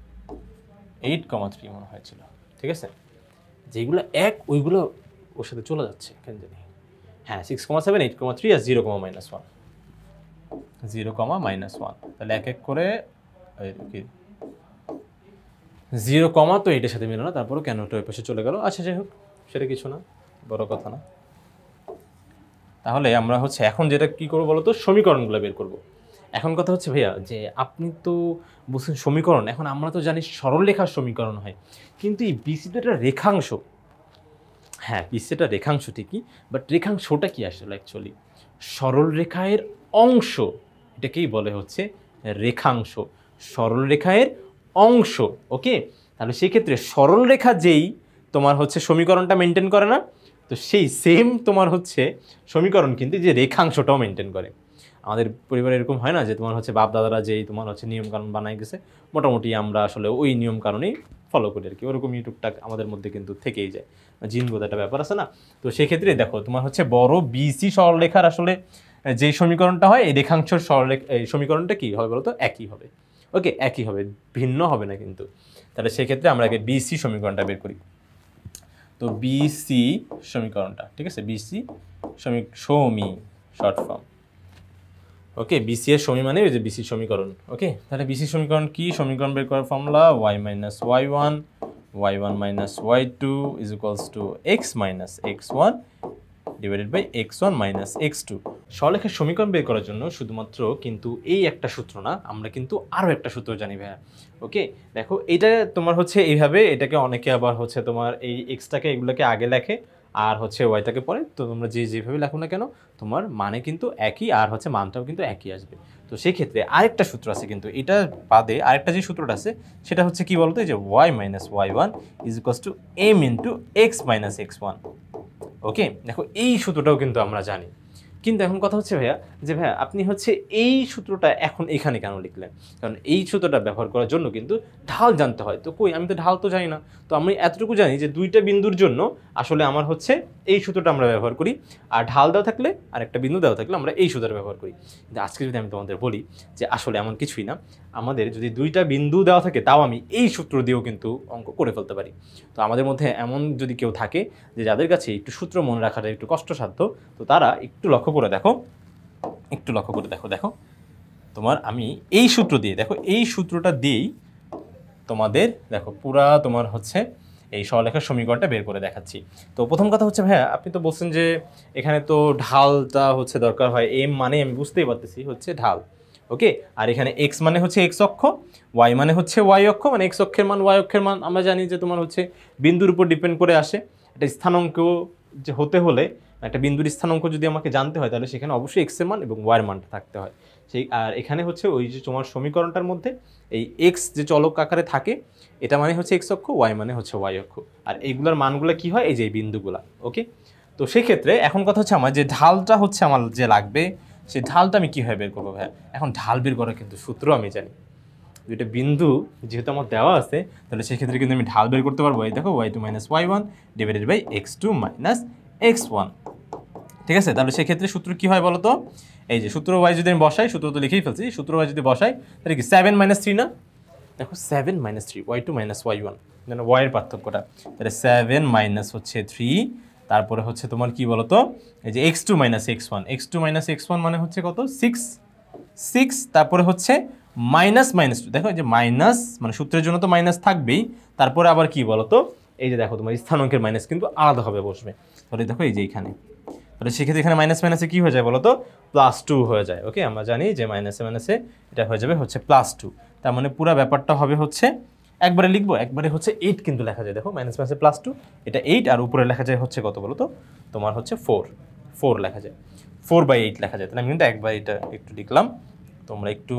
মনে হয়েছিল। ঠিক আছে, যেগুলো এক ওইগুলো ওর সাথে চলে যাচ্ছে কেন জানি। হ্যাঁ, 6,7, 8,3 আর 0,-1, 0,-1, তাহলে এক এক করে 0, তো এটার সাথে মিলো না, তারপরও কেন ওটা ওই পাশে চলে গেল। আচ্ছা যাই হোক, সেটা কিছু না, বড় কথা না। তাহলে আমরা হচ্ছে এখন যেটা কি করবো বলো তো, সমীকরণগুলো বের করব। এখন কথা হচ্ছে ভাইয়া যে আপনি তো বলছেন সমীকরণ, এখন আমরা তো জানি সরলরেখার সমীকরণ হয়, কিন্তু এই বিসিটা একটা রেখাংশ। হ্যাঁ, বিসিটা রেখাংশ ঠিকই, বাট রেখাংশটা কি আসলে অ্যাকচুয়ালি সরলরেখার অংশ, এটাকেই বলে হচ্ছে রেখাংশ, সরলরেখার অংশ। ওকে, তাহলে সেক্ষেত্রে সরলরেখা যেই তোমার হচ্ছে সমীকরণটা মেনটেন করে না, তো সেই সেম তোমার হচ্ছে সমীকরণ কিন্তু যে রেখাংশটাও মেনটেন করে। আমাদের পরিবারে এরকম হয় না যে তোমার হচ্ছে বাপ দাদারা যেই তোমার হচ্ছে নিয়মকানুন বানাই গেছে, মোটামুটি আমরা আসলে ওই নিয়মকানুনই ফলো করি আর কি, ওরকমই টুকটাক আমাদের মধ্যে কিন্তু থেকেই যায়, জিনগত একটা ব্যাপার আছে না। তো সেক্ষেত্রে দেখো তোমার হচ্ছে বড় বিসি সরলরেখার আসলে যে সমীকরণটা হয়, এই রেখাংশের সরলরেখা, এই সমীকরণটা কী হবে বলো তো, একই হবে। ওকে, একই হবে, ভিন্ন হবে না কিন্তু। তাহলে সেক্ষেত্রে আমরা আগে বিসি সমীকরণটা বের করি। তো বিসি সমীকরণটা, ঠিক আছে, বিসি সমী শর্ট ফর্ম। ওকে, বিসি এর সমী মানে ওই যে বিসি সমীকরণ। ওকে, তাহলে বিসি সমীকরণ কি, সমীকরণ বের করার formula y-y1 y1 - y2 = x - x1 divided by x1 - x2। সরলরেখার সমীকরণ বের করার জন্য শুধুমাত্র কিন্তু এই একটা সূত্র না, আমরা কিন্তু আরও একটা সূত্র জানি ভাইয়া। ওকে, দেখো এটা তোমার হচ্ছে এইভাবে, এটাকে অনেকে আবার হচ্ছে তোমার এই এক্সটাকে এগুলোকে আগে লেখে আর হচ্ছে ওয়াইটাকে পরে, তো তোমরা যেভাবে লেখো না কেন তোমার মানে কিন্তু একই, আর হচ্ছে মানটাও কিন্তু একই আসবে। তো সেই ক্ষেত্রে আরেকটা সূত্র আছে, কিন্তু এটা বাদে আরেকটা যে সূত্রটা আছে সেটা হচ্ছে কি বলতো, যে y - y1 = m × x - x1। ওকে, দেখো এই সূত্রটাও কিন্তু আমরা জানি, কিন্তু এখন কথা হচ্ছে ভাইয়া যে ভাইয়া আপনি হচ্ছে এই সূত্রটা এখন এখানে কেন লিখলেন? কারণ এই সূত্রটা ব্যবহার করার জন্য কিন্তু ঢাল জানতে হয়। তো কই, আমি তো ঢাল তো জানি না। তো আমি এতটুকু জানি যে দুইটা বিন্দুর জন্য আসলে আমার হচ্ছে এই সূত্রটা আমরা ব্যবহার করি, আর ঢাল দেওয়া থাকলে আর একটা বিন্দু দেওয়া থাকলে আমরা এই সূত্রটা ব্যবহার করি। কিন্তু আজকে যদি আমি তোমাদের বলি যে আসলে এমন কিছুই না, আমাদের যদি দুইটা বিন্দু দেওয়া থাকে তাও আমি এই সূত্র দিয়েও কিন্তু অঙ্ক করে ফেলতে পারি। তো আমাদের মধ্যে এমন যদি কেউ থাকে যে যাদের কাছে একটু সূত্র মনে রাখাটা একটু কষ্টসাধ্য, তো তারা একটু লক্ষ্য করে দেখো, দেখো তোমার আমি এই সূত্র দিয়ে, দেখো এই সূত্রটা দিয়েই তোমাদের দেখো পুরা তোমার হচ্ছে এই সরলরেখার সমীকরণটা বের করে দেখাচ্ছি। তো প্রথম কথা হচ্ছে ভাইয়া আপনি তো বলছেন যে এখানে তো ঢালটা হচ্ছে দরকার হয়, এম মানে আমি বুঝতেই পারতেছি হচ্ছে ঢাল। ওকে, আর এখানে এক্স মানে হচ্ছে এক্স অক্ষ, ওয়াই মানে হচ্ছে ওয়াই অক্ষ, মানে এক্স অক্ষের মান ওয়াই অক্ষের মান আমরা জানি যে তোমার হচ্ছে বিন্দুর উপর ডিপেন্ড করে আসে। একটা স্থানাঙ্ক যে হতে হলে, একটা বিন্দুর স্থানাঙ্ক যদি আমাকে জানতে হয় তাহলে সেখানে অবশ্যই এক্সের মান এবং ওয়াইয়ের মানটা থাকতে হয়। সেই আর এখানে হচ্ছে ওই যে তোমার সমীকরণটার মধ্যে এই এক্স যে চলক আকারে থাকে, এটা মানে হচ্ছে এক্স অক্ষ, ওয়াই মানে হচ্ছে ওয়াই অক্ষ, আর এইগুলোর মানগুলো কি হয়, এই যে এই বিন্দুগুলা। ওকে, তো সেই ক্ষেত্রে এখন কথা হচ্ছে আমার যে ঢালটা হচ্ছে আমার যে লাগবে, সেই ঢালটা আমি কীভাবে বের করবো ভাইয়া? এখন ঢাল বের করার কিন্তু সূত্র আমি জানি। দুইটা বিন্দু যেহেতু আমার দেওয়া আছে, তাহলে সেক্ষেত্রে কিন্তু আমি ঢাল বের করতে পারবো। এই দেখো y2 minus y1 divided by x2 minus x1। ঠিক আছে, তাহলে সেক্ষেত্রে সূত্র কি হয় বলো তো? এই যে সূত্র y যদি আমি বসাই, সূত্র তো লিখেই ফেলছি, সূত্র y যদি বসাই তাহলে কি 7 মাইনাস 3 না? দেখো 7 মাইনাস 3 y2 মাইনাস y1, যেন y এর পার্থক্যটা, তাহলে 7 মাইনাস হচ্ছে 3, তারপরে হচ্ছে তোমার কি বলো তো, এই যে x2 minus x1, x2 minus x1 মানে হচ্ছে কত? 6, তারপরে হচ্ছে মাইনাস মাইনাস 2, দেখো এই যে মাইনাস মানে সূত্রের জন্য তো মাইনাস থাকবেই, তারপরে আবার কি বলো তো, এই যে দেখো তোমার স্থানাঙ্কের মাইনাস কিন্তু আলাদাভাবে বসবে, তাহলে দেখো এই যে এখানে, তাহলে সেক্ষেত্রে এখানে মাইনাস মাইনাসে কি হয়ে যায় বলো তো? +2 হয়ে যায়। ওকে, আমরা জানি যে মাইনাসে মাইনাসে এটা হয়ে যাবে হচ্ছে +2, তার মানে পুরো ব্যাপারটা হবে হচ্ছে, একবারে লিখবো, একবারে হচ্ছে 8 কিন্তু লেখা যায়, দেখো মাইনাস মাইনাসে +2, এটা 8, আর উপরে লেখা যায় হচ্ছে কত বলো তো? তোমার হচ্ছে 4 লেখা যায়, 4/8 লেখা যায়। তাহলে আমি কিন্তু একবার এটা একটু লিখলাম, তোমরা একটু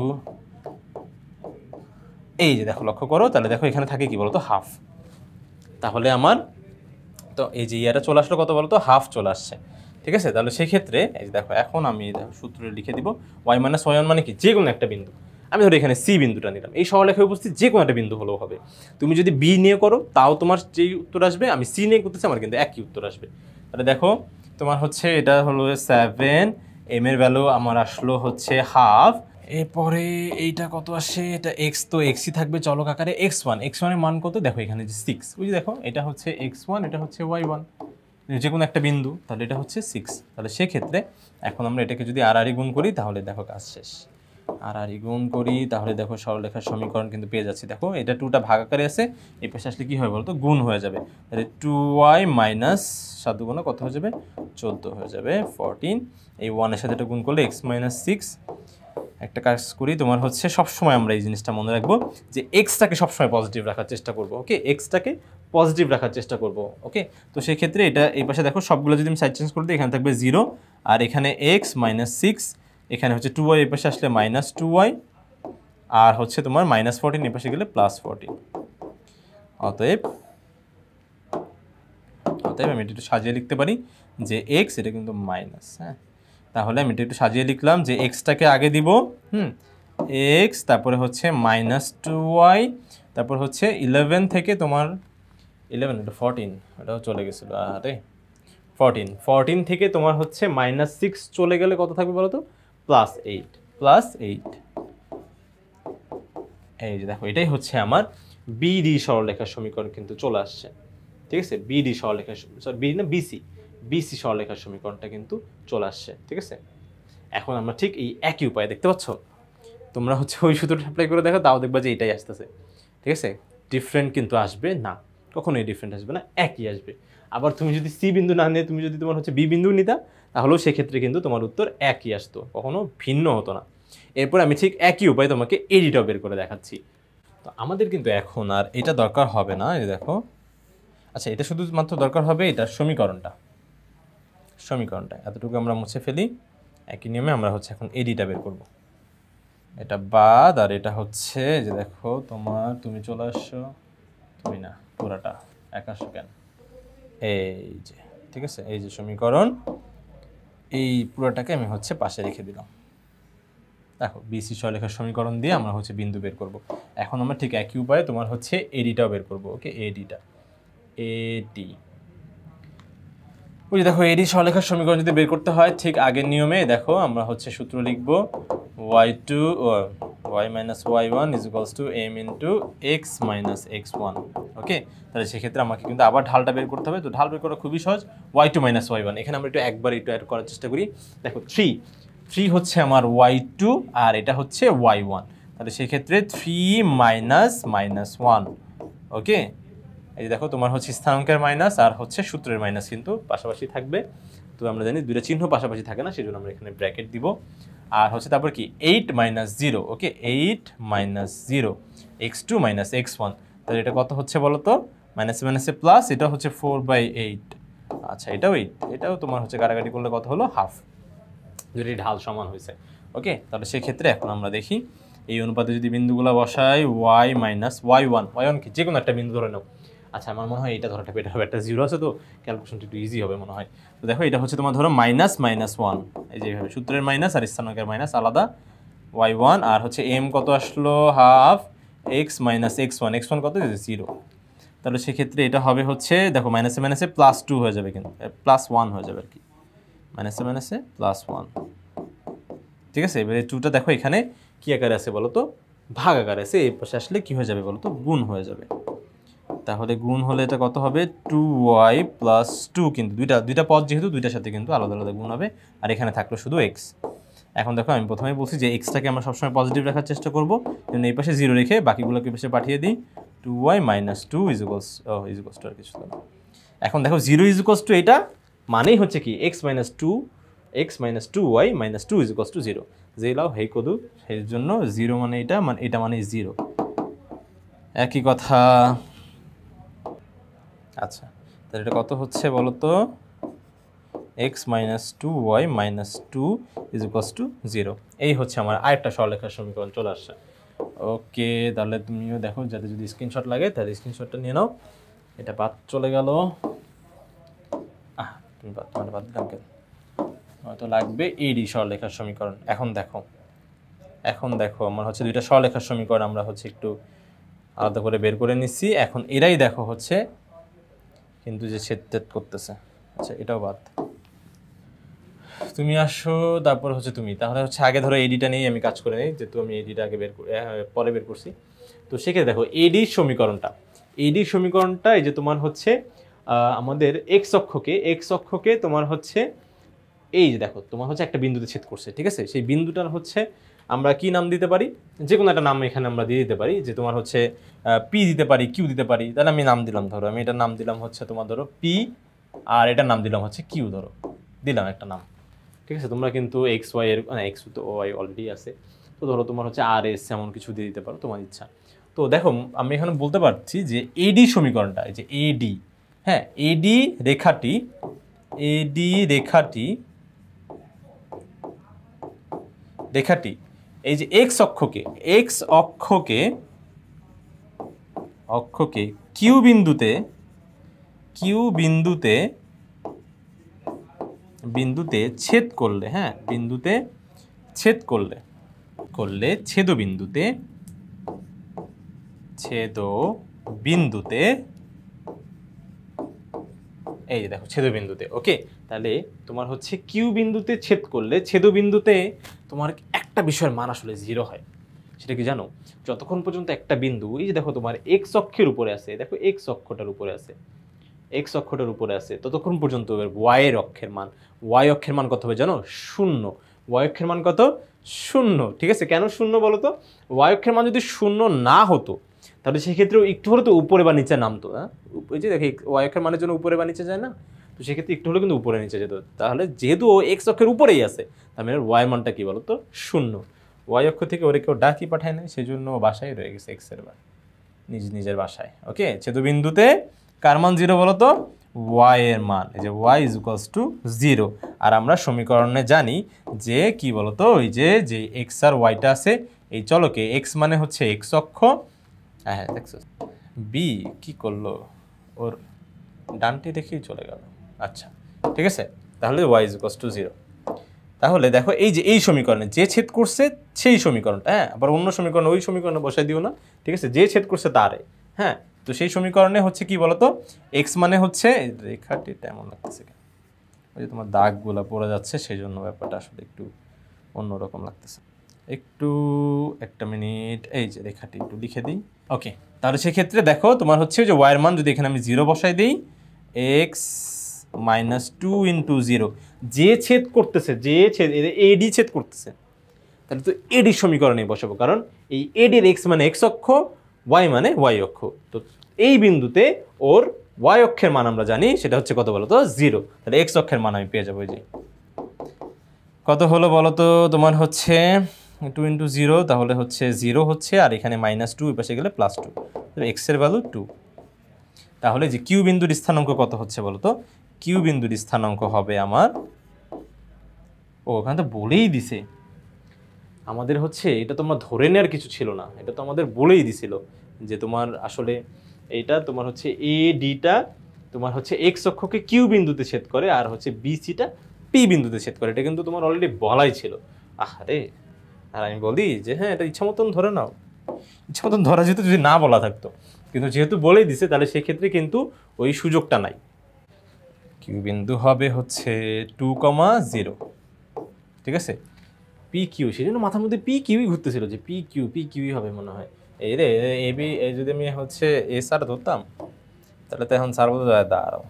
এই যে দেখো লক্ষ্য করো, তাহলে দেখো এখানে থাকে কি বলতো? হাফ। তাহলে আমার তো এই যে ইয়াটা চলে আসলো কত বলতো? হাফ চলে আসছে। ঠিক আছে, তাহলে সেই ক্ষেত্রে এই যে দেখো এখন আমি সূত্রে লিখে দিব y মাইনাস y1 মানে কি? যে কোনো একটা বিন্দু, আমি ধরো এখানে সি বিন্দুটা নিলাম, এই সরলরেখায় উপস্থিত যে কোনো একটা বিন্দু হলেও হবে। তুমি যদি বি নিয়ে করো তাও তোমার যেই উত্তর আসবে, আমি সি নিয়ে করতেছি আমার কিন্তু একই উত্তর আসবে। তাহলে দেখো তোমার হচ্ছে এটা হলো 7, এম এর ভ্যালু আমার আসলো হচ্ছে হাফ, এরপরে এইটা কত আসে? এটা এক্স, তো এক্সই থাকবে চলক আকারে। x1 এর মান কত? দেখো এখানে যে 6, বুঝি দেখো এটা হচ্ছে x1, এটা হচ্ছে y1, যে কোনো একটা বিন্দু, তাহলে এটা হচ্ছে 6। তাহলে সেক্ষেত্রে এখন আমরা এটাকে যদি আর গুণ করি তাহলে দেখো কাজ শেষ। আর গুণ করি তাহলে দেখো সরলরেখার সমীকরণ কিন্তু পেয়ে যাচ্ছি। দেখো এটা 2টা ভাগ আকারে আছে, এই পাশে আসলে কি হবে বলতো? গুণ হয়ে যাবে, তাহলে 2y মাইনাস 7 গুণ কত হয়ে যাবে? 14 হয়ে যাবে 14। এই 1 এর সাথে এটা গুণ করলে x মাইনাস 6। একটা কাজ করি, তোমার হচ্ছে সবসময় আমরা এই জিনিসটা মনে রাখবো যে এক্সটাকে সবসময় পজিটিভ রাখার চেষ্টা করবো। ওকে, এক্সটাকে পজিটিভ রাখার চেষ্টা করবো। ওকে, তো সেই ক্ষেত্রে এটা এই পাশে দেখো সবগুলো যদি আমি সাইড চেঞ্জ করে দিই, এখানে থাকবে 0, আর এখানে এক্স মাইনাস 6, এখানে হচ্ছে 2y, এই পাশে আসলে মাইনাস 2y, আর হচ্ছে তোমার মাইনাস 14, এই পাশে গেলে প্লাস 14। অতএব আমি এটা একটু সাজিয়ে লিখতে পারি যে এক্স এটা কিন্তু মাইনাস। হ্যাঁ, তাহলে আমি এটা একটু সাজিয়ে লিখলাম যে এক্সটাকে আগে দিব, এক্স, তারপরে হচ্ছে মাইনাস 2y, তারপর হচ্ছে 11 থেকে তোমার 11, এটা 14, এটাও চলে গেছিলো, আরে 14 থেকে তোমার হচ্ছে মাইনাস 6 চলে গেলে কত থাকবে বলো তো? +8। এই যে দেখো এটাই হচ্ছে আমার বিডি সরলরেখার সমীকরণ কিন্তু চলে আসছে। ঠিক আছে, বিডি সরলরেখার, সরি বিডি না, বিসি সরলরেখার সমীকরণটা কিন্তু চলে আসছে। ঠিক আছে, এখন আমরা ঠিক এই একই উপায়, দেখতে পাচ্ছ তোমরা হচ্ছে ওই সূত্রটা অ্যাপ্লাই করে দেখো, তাও দেখবা যে এটাই আসতেছে। ঠিক আছে, ডিফারেন্ট কিন্তু আসবে না, কখনোই ডিফারেন্ট আসবে না, একই আসবে। আবার তুমি যদি সি বিন্দু না নিয়ে তুমি যদি তোমার হচ্ছে বি বিন্দু নিতা, তাহলেও সেক্ষেত্রে কিন্তু তোমার উত্তর একই আসতো, কখনো ভিন্ন হতো না। এরপর আমি ঠিক একই উপায় তোমাকে এডিটও বের করে দেখাচ্ছি। তো আমাদের কিন্তু এখন আর এটা দরকার হবে না, এই দেখো। আচ্ছা, এটা শুধুমাত্র দরকার হবে এটার সমীকরণটা এতটুকু আমরা মুছে ফেলি। একই নিয়মে আমরা হচ্ছে এখন এডিটা বের করব। এটা বাদ, আর এটা হচ্ছে যে দেখো তুমি চলে আসছো, তুমি না পুরাটা একা আসো কেন? এই যে ঠিক আছে, এই যে সমীকরণ, এই পুরোটাকে আমি হচ্ছে পাশে রেখে দিলাম। দেখো বিসি সরলরেখার সমীকরণ দিয়ে আমরা হচ্ছে বিন্দু বের করব। এখন আমরা ঠিক একই উপায়ে তোমার হচ্ছে এডিটাও বের করব। ওকে, এডি ওই দেখো এডি সরলরেখার সমীকরণ যদি বের করতে হয় ঠিক আগের নিয়মে, দেখো আমরা হচ্ছে সূত্র লিখব y minus y1 is equals two m into x minus x1। ওকে, তাহলে সেক্ষেত্রে আমাকে কিন্তু আবার ঢালটা বের করতে হবে। তো ঢাল বের করা খুবই সহজ, y2 মাইনাস y1, এখানে আমরা একটু অ্যাড করার চেষ্টা করি। দেখো 3 হচ্ছে আমার y2, আর এটা হচ্ছে y1, তাহলে সেক্ষেত্রে 3 মাইনাস 1। ওকে, এই দেখো তোমার হচ্ছে স্থানাঙ্কের মাইনাস আর হচ্ছে সূত্রের মাইনাস কিন্তু পাশাপাশি থাকবে। তো আমরা জানি দুইটা চিহ্ন পাশাপাশি থাকে না, সেই জন্য আমরা এখানে ব্র্যাকেট দিব। আর হচ্ছে তারপর কি 8 মাইনাস 0। ওকে, 8 মাইনাস 0 x2 মাইনাস x1, তাহলে এটা কত হচ্ছে বলো তো? মাইনাসে মাইনাসে প্লাস, এটা হচ্ছে 4/8। আচ্ছা, এটাও তোমার হচ্ছে কাটাকাটি করলে কত হলো? হাফ, যদি ঢাল সমান হয়েছে। ওকে, তাহলে সেক্ষেত্রে এখন আমরা দেখি এই অনুপাতে যদি বিন্দুগুলো বসাই, y মাইনাস y1 কি যে কোনো একটা বিন্দু ধরে নাও। আচ্ছা, আমার মনে হয় এটা ধরাটা বেটার হবে, একটা 0 আছে তো ক্যালকুলেশনটা একটু ইজি হবে মনে হয়। তো দেখো এটা হচ্ছে তোমার ধরো মাইনাস 1, এই যে এইভাবে সূত্রের মাইনাস আর স্থানাঙ্কের মাইনাস আলাদা, y1, আর হচ্ছে m কত আসলো? Half, x minus x one কত 0। তাহলে সেক্ষেত্রে এটা হবে হচ্ছে দেখো মাইনাসে মাইনাসে +2 হয়ে যাবে, কিন্তু +1 হয়ে যাবে আর কি, মাইনাসে মাইনাসে +1। ঠিক আছে, এবারে 2টা দেখো এখানে কি আকারে আছে বলো তো, ভাগ আকারে আছে, এই পাশে আসলে কি হয়ে যাবে বলো তো, গুণ হয়ে যাবে। তাহলে গুণ হলে এটা কত হবে 2y + 2, কিন্তু দুইটা পদ যেহেতু দুইটার সাথে কিন্তু আলাদা আলাদা গুণ হবে, আর এখানে থাকলো শুধু x। এখন দেখো আমি প্রথমেই বলছি যে এক্সটাকে আমরা সবসময় পজিটিভ রাখার চেষ্টা করবো, জন্য এই পাশে 0 রেখে বাকিগুলোকে পাশে পাঠিয়ে দিই। 2y - 2 ইজ আর কিছু না। এখন দেখো 0 = এটা মানেই হচ্ছে কি x - 2 2y - 2 = 0। যে লাও হেই কদু, সেই জন্য 0 মানে এটা মানে 0, একই কথা। আচ্ছা, তাহলে এটা কত হচ্ছে বলো তো, x - 2y - 2 = 0। এই হচ্ছে আমার আরেকটা সরলরেখার সমীকরণ চলে আসছে। ওকে, তাহলে তুমিও দেখো, যাতে যদি স্ক্রিনশট লাগে তাহলে স্ক্রিনশটটা নিয়ে নাও। এটা বাদ চলে গেল, তুমি বাদ দিলাম কেন, হয়তো লাগবে এডি সরলরেখার সমীকরণ। এখন দেখো আমার হচ্ছে দুইটা সরলরেখার সমীকরণ আমরা হচ্ছে একটু আলাদা করে বের করে নিচ্ছি। এখন এরাই দেখো হচ্ছে কিন্তু যে ছেদ করতেছে। আচ্ছা, এটাও বাদ, তুমি আসো, তারপর হচ্ছে তুমি। তাহলে হচ্ছে আগে ধরো এডিটা নিয়েই আমি কাজ করে নিই, যেহেতু আমি এডিটা আগে পরে বের করছি। তো সেক্ষেত্রে দেখো এডির সমীকরণটা এই যে তোমার হচ্ছে আমাদের এক্স অক্ষকে তোমার হচ্ছে এই যে দেখো তোমার হচ্ছে একটা বিন্দুতে ছেদ করছে, ঠিক আছে। সেই বিন্দুটার হচ্ছে আমরা কি নাম দিতে পারি, যে কোনো একটা নাম এখানে আমরা দিয়ে দিতে পারি, যে তোমার হচ্ছে পি দিতে পারি, কিউ দিতে পারি। তাহলে আমি নাম দিলাম, ধরো আমি এটার নাম দিলাম হচ্ছে তোমার ধরো পি, আর এটার নাম দিলাম হচ্ছে কিউ, ধরো দিলাম একটা নাম, ঠিক আছে। তোমরা কিন্তু এক্স ওয়াই এর এক্স তো ওয়াই অলরেডি আছে, তো ধরো তোমার হচ্ছে আর এস এমন কিছু দিয়ে দিতে পারো, তোমার ইচ্ছা। তো দেখো আমি এখানে বলতে পারছি যে এডি সমীকরণটা, এই যে এডি, হ্যাঁ এডি রেখাটি এই যে এক্স অক্ষকে কিউ বিন্দুতে ছেদ করলে, হ্যাঁ বিন্দুতে ছেদ করলে ছেদবিন্দুতে এই যে দেখো ছেদবিন্দুতে, ওকে। তাহলে তোমার হচ্ছে কিউ বিন্দুতে ছেদ করলে ছেদবিন্দুতে তোমার একটা বিষয়ের মান আসলে 0 হয়। সেটা কি জানো, যতক্ষণ পর্যন্ত একটা বিন্দু এই যে দেখো তোমার এক্স অক্ষের উপরে আছে, দেখো এক্স অক্ষটার উপরে আছে, ততক্ষণ পর্যন্ত ওয়াই অক্ষের মান কত হবে জানো, 0। ওয়াই অক্ষের মান কত, 0, ঠিক আছে। কেন 0 বলো তো, ওয়াই অক্ষের মান যদি 0 না হতো তাহলে সেক্ষেত্রে একটু হলে তো উপরে বা নিচে নামতো, হ্যাঁ ওই যে দেখি ওয়াই অক্ষের মানের জন্য উপরে বা নিচে যায় না, তো সেক্ষেত্রে একটু হলে কিন্তু উপরে নিচে যেত। তাহলে যেহেতু ও এক্স অক্ষের উপরেই আছে, তার মানে ওয়াই মানটা কি বলো তো, 0। ওয়াই অক্ষ থেকে ওরে কেউ ডাকি পাঠায় নাই, সেই জন্য বাসায় রয়ে গেছে এক্সের বার, নিজের বাসায়, ওকে। ছেদবিন্দুতে কার মান 0 বলো তো, ওয়াই এর মান, এই যে ওয়াই = 0। আর আমরা সমীকরণে জানি যে কি বলতো, ওই যে এক্স আর ওয়াইটা আছে এই চলকে, এক্স মানে হচ্ছে এক্স অক্ষ, হ্যাঁ দেখছো বি কি করলো, ওর ডানটি দেখেই চলে গেল। আচ্ছা ঠিক আছে, তাহলে ওয়াই = 0। তাহলে দেখো এই যে এই সমীকরণে যে ছেদ করছে সেই সমীকরণটা, হ্যাঁ আবার অন্য সমীকরণে ওই সমীকরণে বসাই দিও না, ঠিক আছে, যে ছেদ করছে তারে, হ্যাঁ। তো সেই সমীকরণে হচ্ছে কি বলতো, এক্স মানে হচ্ছে রেখাটি এমন লাগতেছে, ওই যে তোমার দাগগুলো পড়ে যাচ্ছে, সেই জন্য ব্যাপারটা আসলে একটু অন্যরকম লাগতেছে। একটু একটা মিনিট, এই যে রেখাটি একটু লিখে দিই, ওকে। তাহলে সেক্ষেত্রে দেখো তোমার হচ্ছে যে ওয়াইয়ের মান যদি এখানে আমি 0 বসাই দিই, এক্স - 2 × 0, যে ছেদ করতেছে, এডি ছেদ করতেছে, তাহলে তো এডি সমীকরণে বসাবো, কারণ এই এডির এক্স মানে এক্স অক্ষ, ওয়াই মানে ওয়াই অক্ষ। তো এই বিন্দুতে ওর ওয়াই অক্ষের মান আমরা জানি সেটা হচ্ছে কত বলো তো, 0। তাহলে এক্স অক্ষের মান আমি পেয়ে যাবো, যে কত হলো বলো তো, তোমার হচ্ছে 2 × 0, তাহলে হচ্ছে 0 হচ্ছে, আর এখানে -2 পাশে গেলে +2, তাহলে এক্স এর ভ্যালু 2। তাহলে যে কিউ বিন্দুর স্থানাঙ্ক কত হচ্ছে বলো তো, কিউ বিন্দুর স্থানাঙ্ক হবে আমার, ওখানে তো বলেই দিছে আমাদের হচ্ছে, এটা তোমার ধরে নেওয়ার কিছু ছিল না, এটা তো আমাদের বলেই দিছিল যে তোমার আসলে এইটা তোমার হচ্ছে এ ডিটা তোমার হচ্ছে এক্স অক্ষকে কিউ বিন্দুতে ছেদ করে, আর হচ্ছে বিসিটা পি বিন্দুতে ছেদ করে, এটা কিন্তু তোমার অলরেডি বলাই ছিল। আরে আর আমি বলি যে হ্যাঁ এটা ইচ্ছা মতন ধরে নাও, ইচ্ছা মতন ধরা যেত যদি না বলা থাকতো, কিন্তু যেহেতু বলেই দিছে তাহলে সেক্ষেত্রে কিন্তু ওই সুযোগটা নাই। কিউ বিন্দু হবে হচ্ছে 2,0, ঠিক আছে। পি কিউ, সেই জন্য মাথার মধ্যে পি কিউই ঘুরতেছিল যে পি কিউই হবে মনে হয়। এই রে এ বি, এই যদি আমি হচ্ছে এস আর ধরতাম তাহলে তো এখন স্যার বলতে দাঁড়াও।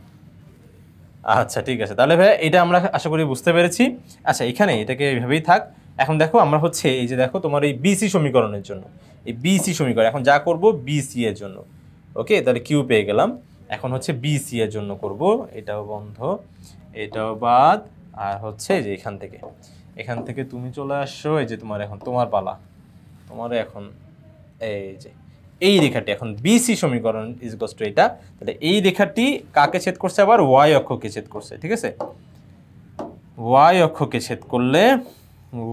আচ্ছা ঠিক আছে, তাহলে ভাই এটা আমরা আশা করি বুঝতে পেরেছি। আচ্ছা এখানে এটাকে এইভাবেই থাক। এখন দেখো আমরা হচ্ছে এই যে দেখো তোমার এই বিসি সমীকরণের জন্য, এই বিসি সমীকরণ এখন যা করব বিসি এর জন্য, ওকে তাহলে কিউ পেয়ে গেলাম। এখন হচ্ছে বিসি এর জন্য করব, এটাও বন্ধ, এটাও বাদ, আর হচ্ছে যে এখান থেকে তুমি চলে আসছো, এই যে তোমার এখন তোমার পালা, তোমার এখন এই যে এই রেখাটি এখন বিসি সমীকরণ ইকুয়ালস টু এটা, তাহলে এই রেখাটি কাকে ছেদ করছে, আবার ওয়াই অক্ষকে ছেদ করছে, ঠিক আছে। ওয়াই অক্ষকে ছেদ করলে,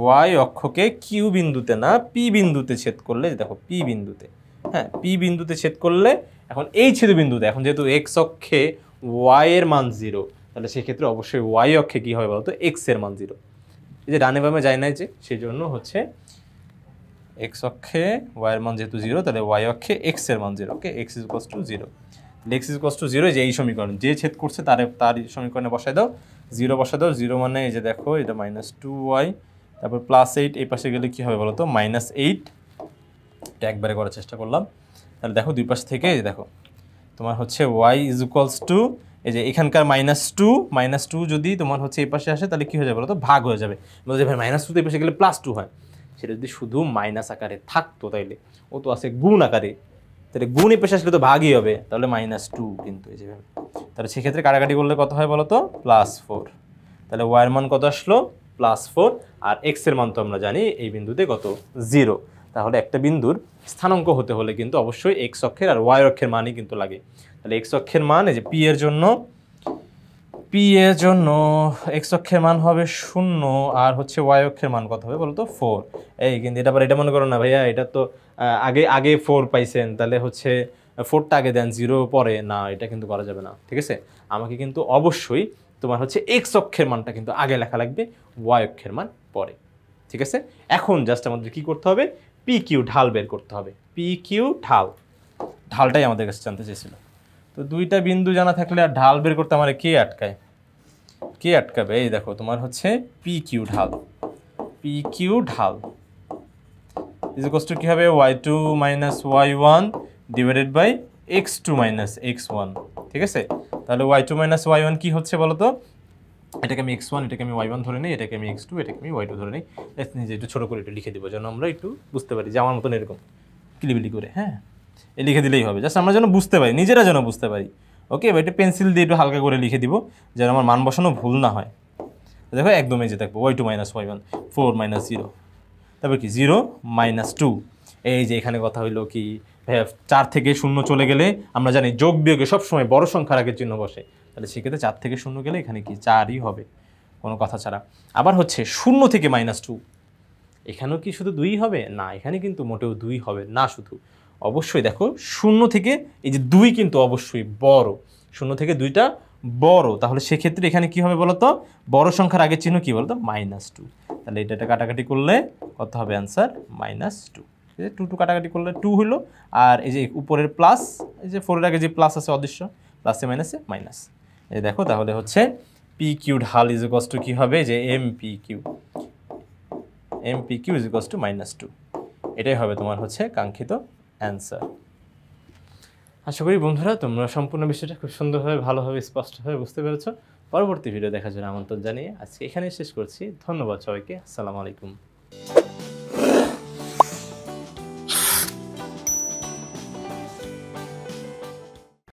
ওয়াই অক্ষকে কিউ বিন্দুতে না পি বিন্দুতে ছেদ করলে, দেখো পি বিন্দুতে, হ্যাঁ পি বিন্দুতে ছেদ করলে এখন এই ছেদ বিন্দুতে, এখন যেহেতু এক্স অক্ষে ওয়াই এর মান 0, তাহলে সেক্ষেত্রে অবশ্যই ওয়াই অক্ষে কী হবে বলতো, এক্স এর মান 0। এই যে ডানে বামে যায় নাই যে, সেই জন্য হচ্ছে এক্স অক্ষে ওয়াই এর মান যেহেতু 0, তাহলে ওয়াই অক্ষে এক্স এর মান 0, okay x is equals to 0। X is equals to 0, যে এই সমীকরণ যে ছেদ করছে তার সমীকরণে বসায় দাও, 0 বসায় দাও। 0 মানে এই যে দেখো এটা -2y, তারপর +8, এই পাশে গেলে কী হবে বলো তো, -8। এটা একবারে করার চেষ্টা করলাম, তাহলে দেখো দুই পাশ থেকে এই দেখো তোমার হচ্ছে y ইজ ইকুয়ালস টু, এই যে এখানকার -2 যদি তোমার হচ্ছে এই পাশে আসে তাহলে কী হয়ে যাবে বলো তো, ভাগ হয়ে যাবে। বলছে ভাই -2 এই পাশে গেলে +2 হয়, সেটা যদি শুধু মাইনাস আকারে থাকতো তাইলে, ও তো আছে গুণ আকারে, তাহলে গুণ এই পাশে আসলে তো ভাগই হবে, তাহলে -2 কিন্তু এই যেভাবে, তাহলে সেক্ষেত্রে কাটাকাটি করলে কত হয় বলো তো, +4। তাহলে ওয়াই এর মান কত আসলো, +4, আর এক্স এর মান তো আমরা জানি এই বিন্দুতে কত, 0। তাহলে একটা বিন্দুর স্থানাঙ্ক হতে হলে কিন্তু অবশ্যই এক্স অক্ষের আর ওয়াই অক্ষের মানই কিন্তু লাগে। তাহলে এক্স অক্ষের মান এই যে পি এর জন্য এক্স অক্ষের মান হবে 0, আর হচ্ছে ওয়াই অক্ষের মান কত হবে বলতো, 4। এই কিন্তু এটা আবার এটা মনে করো না ভাইয়া, এটা তো আগে 4 পাইছেন, তাহলে হচ্ছে 4টা আগে দেন 0 পরে, না এটা কিন্তু করা যাবে না, ঠিক আছে। আমাকে কিন্তু অবশ্যই তোমার হচ্ছে এক্স অক্ষের মানটা কিন্তু আগে লেখা লাগবে, ওয়াই অক্ষের মান পরে, ঠিক আছে। এখন জাস্ট আমাদের কি করতে হবে, পি কিউ ঢাল বের করতে হবে। পি কিউ ঢালটাই আমাদের কাছে জানতে চেয়েছিল। তো দুইটা বিন্দু জানা থাকলে আর ঢাল বের করতে আমার কে আটকাবে, এই দেখো তোমার হচ্ছে পি কিউ ঢাল ইজ ইকুয়ালস টু কি হবে, y2 - y1 divided by x2 - x1, ঠিক আছে। তাহলে y2 - y1 কি হচ্ছে বলো তো, এটাকে আমি x1, এটাকে আমি y1 ধরে নিই, এটাকে আমি x2, এটাকে আমি y2 ধরে নিই। নিজে একটু ছোটো করে একটু লিখে দিব যেন আমরা একটু বুঝতে পারি, যে আমার মতন এরকম কিলিবিলি করে, হ্যাঁ এই লিখে দিলেই হবে, জাস্ট আমরা যেন বুঝতে পারি, নিজেরা যেন বুঝতে পারি, ওকে। এটা পেন্সিল দিয়ে একটু হালকা করে লিখে দিব যেন আমার মান বসানো ভুল না হয়। দেখো একদম এই যে দেখবো y2 - y1, 4 - 0, তারপর কি 0 - 2, এই যে এখানে কথা হইলো কি, 4 থেকে 0 চলে গেলে আমরা জানি যোগ বিয়োগে সবসময় বড় সংখ্যার আগে চিহ্ন বসে, তাহলে সেক্ষেত্রে 4 থেকে 0 গেলে এখানে কি 4ই হবে কোনো কথা ছাড়া। আবার হচ্ছে 0 থেকে -2, এখানেও কি শুধু 2 হবে না, এখানে কিন্তু মোটেও 2 হবে না, শুধু অবশ্যই দেখো 0 থেকে এই যে 2 কিন্তু অবশ্যই বড়, 0 থেকে 2টা বড়, তাহলে সেক্ষেত্রে এখানে কি হবে বলতো, বড় সংখ্যার আগের চিহ্ন কি বলতো, -2। তাহলে এটা কাটাকাটি করলে কত হবে অ্যান্সার, -2, ঠিক আছে। 2 কাটাকাটি করলে 2 হলো, আর এই যে উপরের প্লাস, এই যে 4 এর আগে যে প্লাস আছে অদৃশ্য, প্লাসে মাইনাসে মাইনাস, এই দেখো তাহলে হচ্ছে পি কিউ ঢাল ইজ ইকুয়ালস টু কি হবে, যে M P Q is equals to -2, এটাই হবে তোমার হচ্ছে কাঙ্ক্ষিত অ্যান্সার। আশা করি বন্ধুরা তোমরা সম্পূর্ণ বিষয়টা খুব সুন্দরভাবে, ভালোভাবে, স্পষ্টভাবে বুঝতে পেরেছো। পরবর্তী ভিডিও দেখার জন্য আমন্ত্রণ জানিয়ে আজকে এখানেই শেষ করছি। ধন্যবাদ সবাইকে, আসসালামু আলাইকুম।